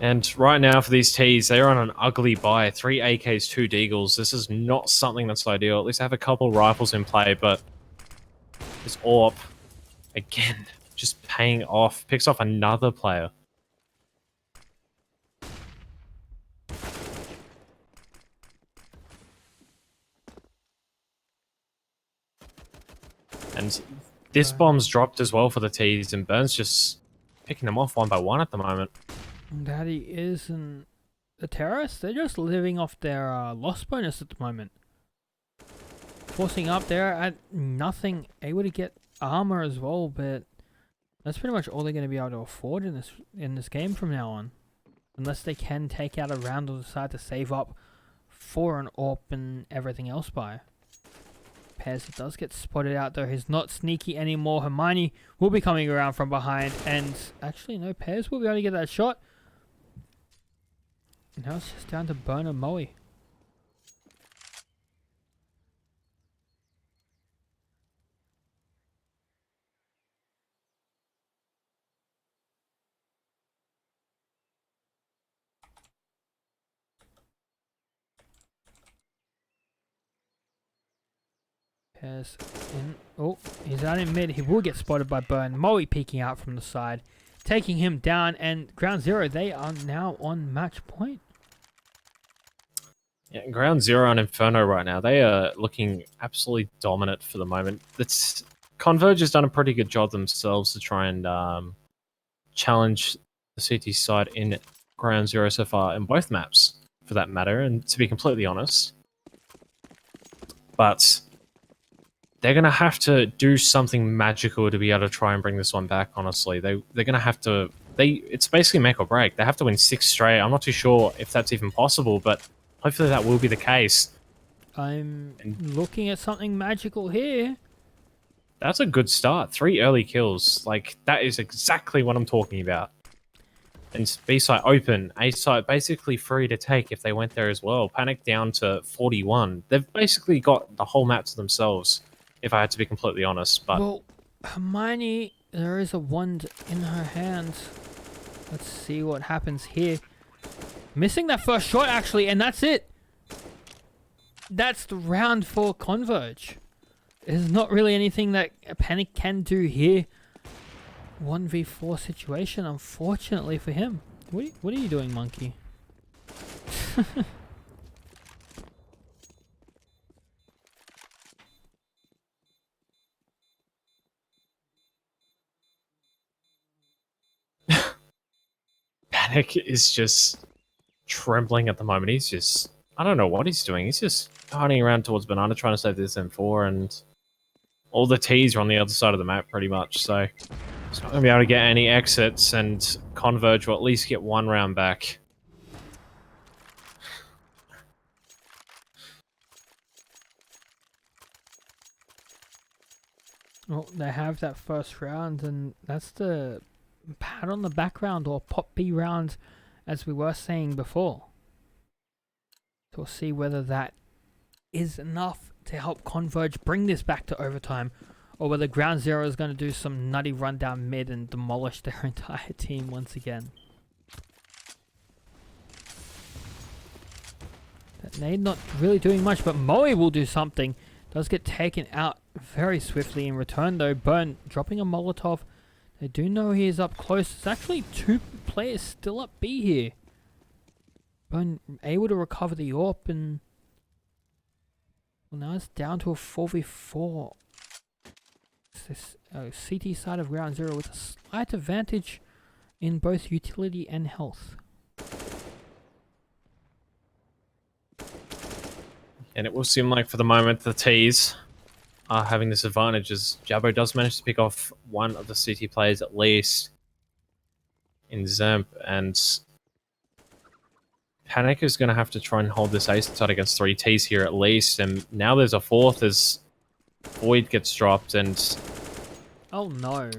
S2: And right now for these T's, they're on an ugly buy. 3 AKs, 2 Deagles. This is not something that's ideal. At least have a couple rifles in play, but this AWP, again, just paying off. Picks off another player. And this bomb's dropped as well for the T's, and Burns just picking them off one by one at the moment.
S1: Daddy isn't a terrorist. They're just living off their loss bonus at the moment. Forcing up there at nothing, able to get armor as well, but that's pretty much all they're going to be able to afford in this game from now on, unless they can take out a round or decide to save up for an AWP and everything else by. Pairs does get spotted out though. He's not sneaky anymore. Hermione will be coming around from behind, and actually no, Pairs will be able to get that shot. Now it's just down to Burn and Moe. Pairs in. Oh, he's out in mid. He will get spotted by Burn. Moe peeking out from the side, taking him down, and Ground Zero, they are now on match point.
S2: Yeah, Ground Zero and Inferno right now, they are looking absolutely dominant for the moment. Converge has done a pretty good job themselves to try and challenge the CT side in Ground Zero so far in both maps, for that matter, and to be completely honest. But they're going to have to do something magical to be able to try and bring this one back, honestly. They're going to have to... It's basically make or break. They have to win 6 straight. I'm not too sure if that's even possible, but hopefully that will be the case.
S1: I'm looking at something magical here.
S2: That's a good start. 3 early kills. Like, that is exactly what I'm talking about. And B site open, A site basically free to take if they went there as well. Panic down to 41. They've basically got the whole map to themselves, if I had to be completely honest. But
S1: well, Hermione, there is a wand in her hands. Let's see what happens here. Missing that first shot, actually, and that's it. That's the round for Converge. There's not really anything that Panic can do here. 1v4 situation, unfortunately for him. What are you doing, monkey?
S2: Panic is just trembling at the moment. He's just, I don't know what he's doing. He's just hiding around towards Banana trying to save this M4, and all the T's are on the other side of the map pretty much, so he's not going to be able to get any exits, and Converge will at least get one round back.
S1: Well, they have that first round, and that's the pat on the back round, or pop B round, as we were saying before. So we'll see whether that is enough to help Converge bring this back to overtime, or whether Ground Zero is going to do some nutty run down mid and demolish their entire team once again. That Nade not really doing much, but Moe will do something. Does get taken out very swiftly in return though. Burn dropping a Molotov. They do know he is up close. There's actually 2 players still up B here. Burn able to recover the AWP, and well, now it's down to a 4v4. This CT side of Ground Zero with a slight advantage in both utility and health.
S2: And it will seem like for the moment the T's are having this advantage, as Jabbo does manage to pick off one of the CT players at least in Zemp, and Panic is going to have to try and hold this ace side against 3 T's here at least, and now there's a 4th as Void gets dropped, and
S1: oh no.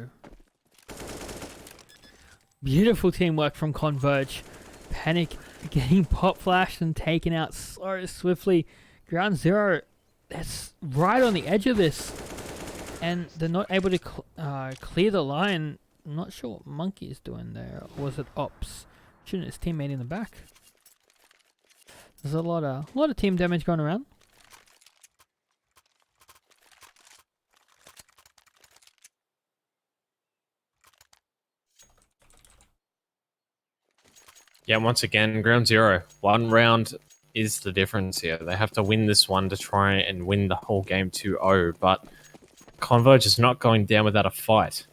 S1: Beautiful teamwork from Converge. Panic getting pop flashed and taken out so swiftly. Ground Zero, that's right on the edge of this, and they're not able to clear the line. I'm not sure what Monkey is doing there. Or was it Ops? Shooting his teammate in the back. There's a lot of team damage going around.
S2: yeah, once again, Ground Zero. 1 round is the difference here. They have to win this one to try and win the whole game 2-0, but Converge is not going down without a fight.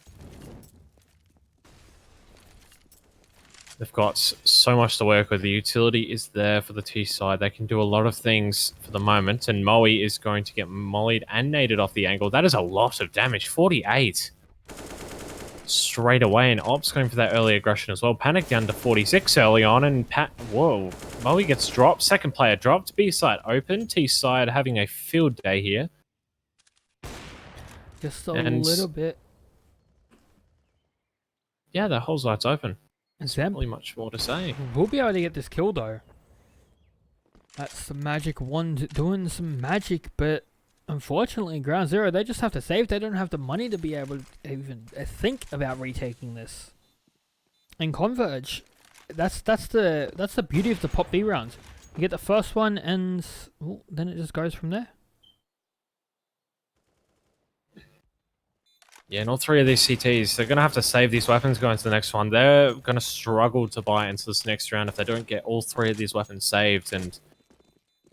S2: They've got so much to work with. The utility is there for the T side. They can do a lot of things for the moment, and Moe is going to get mollied and naded off the angle. That is a lot of damage. 48 straight away, and Ops going for that early aggression as well. Panic down to 46 early on, and whoa, Moe gets dropped. Second player dropped. B side open. T side having a field day here.
S1: Just a little bit.
S2: Yeah, the whole side's open.
S1: There's
S2: Not really much more to say.
S1: We'll be able to get this kill though. That's the magic wand doing some magic, but unfortunately, Ground Zero, they just have to save. They don't have the money to be able to even think about retaking this. And Converge, that's the beauty of the pop B rounds. You get the first one, and well, then it just goes from there.
S2: Yeah, and all 3 of these CTs, they're going to have to save these weapons going to the next one. They're going to struggle to buy into this next round if they don't get all 3 of these weapons saved. And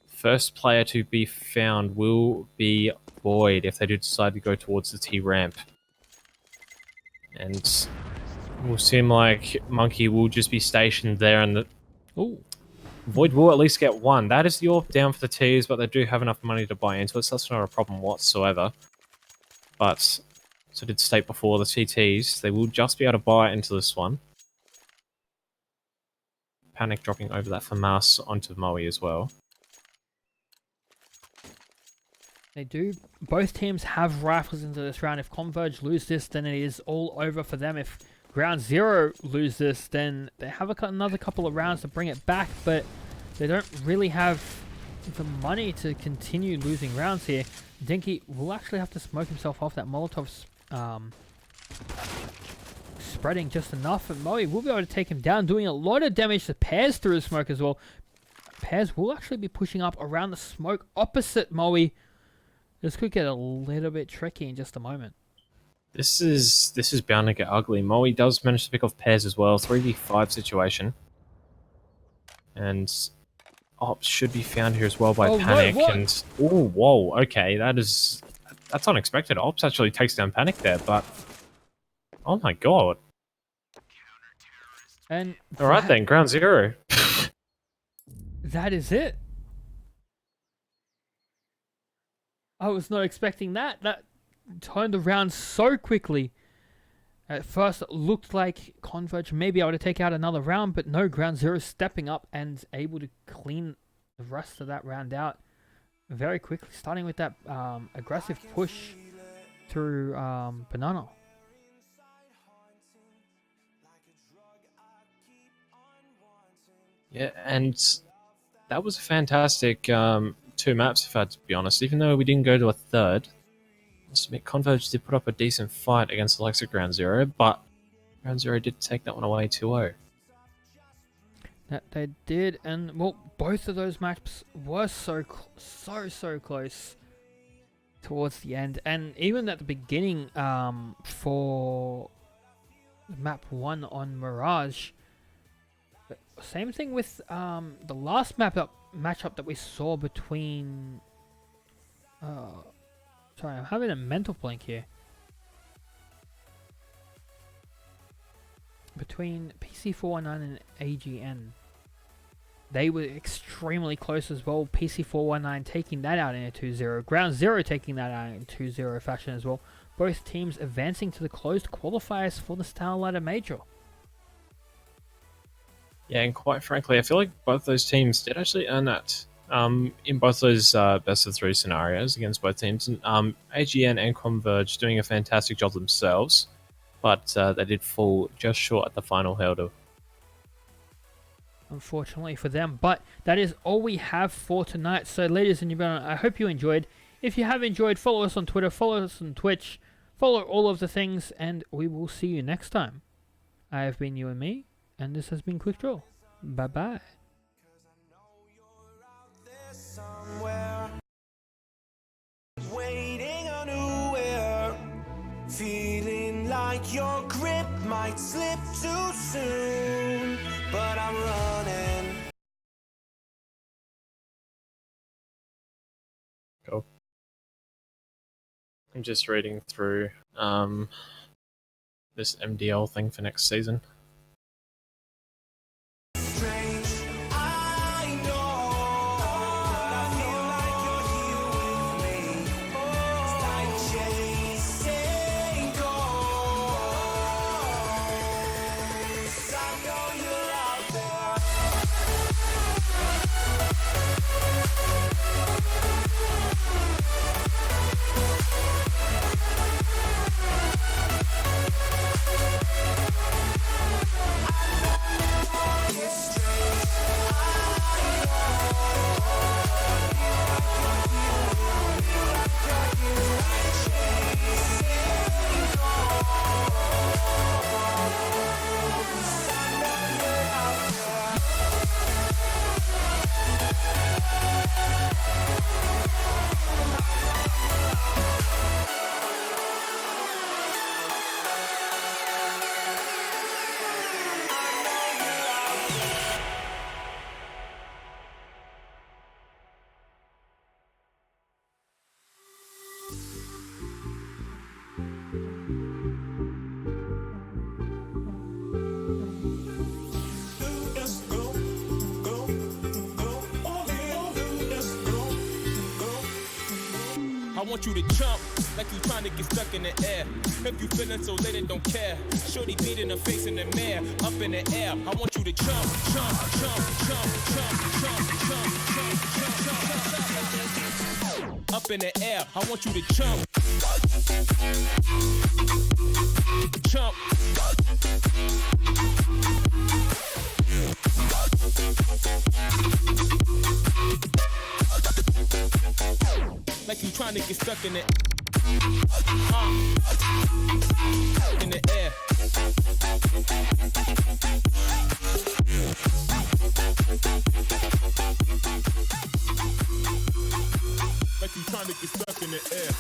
S2: first player to be found will be Void if they do decide to go towards the T ramp. And it will seem like Monkey will just be stationed there, and the Void will at least get 1. That is the AWP down for the T's, but they do have enough money to buy into it, so that's not a problem whatsoever. But as I did state before, the CTs, they will just be able to buy into this one. Panic dropping over that FAMAS onto Moe as well.
S1: They do. Both teams have rifles into this round. If Converge lose this, then it is all over for them. If Ground Zero lose this, then they have another couple of rounds to bring it back, but they don't really have the money to continue losing rounds here. Dinky will actually have to smoke himself off. That Molotov's spreading just enough, and Moe will be able to take him down, doing a lot of damage to Pears through the smoke as well. Pears will actually be pushing up around the smoke opposite Moe. This could get a little bit tricky in just a moment.
S2: This is bound to get ugly. Moe does manage to pick off Pears as well. 3v5 situation. And Ops should be found here as well by Panic.
S1: Wait,
S2: and oh, whoa, okay, that's unexpected. Ops actually takes down Panic there, but oh my god.
S1: And
S2: All right then, ground zero.
S1: that is it. I was not expecting that. That turned around so quickly. At first, it looked like Converge may be able to take out another round, but no, ground zero stepping up and able to clean the rest of that round out very quickly, starting with that aggressive push through Banana.
S2: Yeah, and that was a fantastic 2 maps, if I had to be honest. Even though we didn't go to a third, Converge did put up a decent fight against the likes of Ground Zero, but Ground Zero did take that one away 2-0.
S1: That they did, and well, both of those maps were so close towards the end, and even at the beginning, for map 1 on Mirage. Same thing with the last matchup that we saw between. Sorry, I'm having a mental blank here. Between PC419 and AGN, they were extremely close as well. PC419 taking that out in a 2-0. Ground Zero taking that out in 2-0 fashion as well. Both teams advancing to the closed qualifiers for the StarLadder Major.
S2: Yeah, and quite frankly, I feel like both those teams did actually earn that in both those best of 3 scenarios against both teams. And AGN and Converge doing a fantastic job themselves, but they did fall just short at the final hurdle.
S1: Unfortunately for them, but that is all we have for tonight. So ladies and gentlemen, I hope you enjoyed. If you have enjoyed, follow us on Twitter, follow us on Twitch, follow all of the things, and we will see you next time. I have been you and me, and this has been Quick Draw. Bye bye.
S3: Waiting unaware, feeling like your grip might slip too soon, but I'm running.
S2: Cool. I'm just reading through this MDL thing for next season.
S4: I want you to jump like you trying to get stuck in the air. If you feeling so lit and don't care, shorty beat in the face in the mirror, up in the air. I want you to jump, jump, jump, jump, jump, jump, jump, jump, jump, jump, up in the air. I want you to jump, jump. Like you trying to get stuck in it. In the air. Like you trying to get stuck in the air.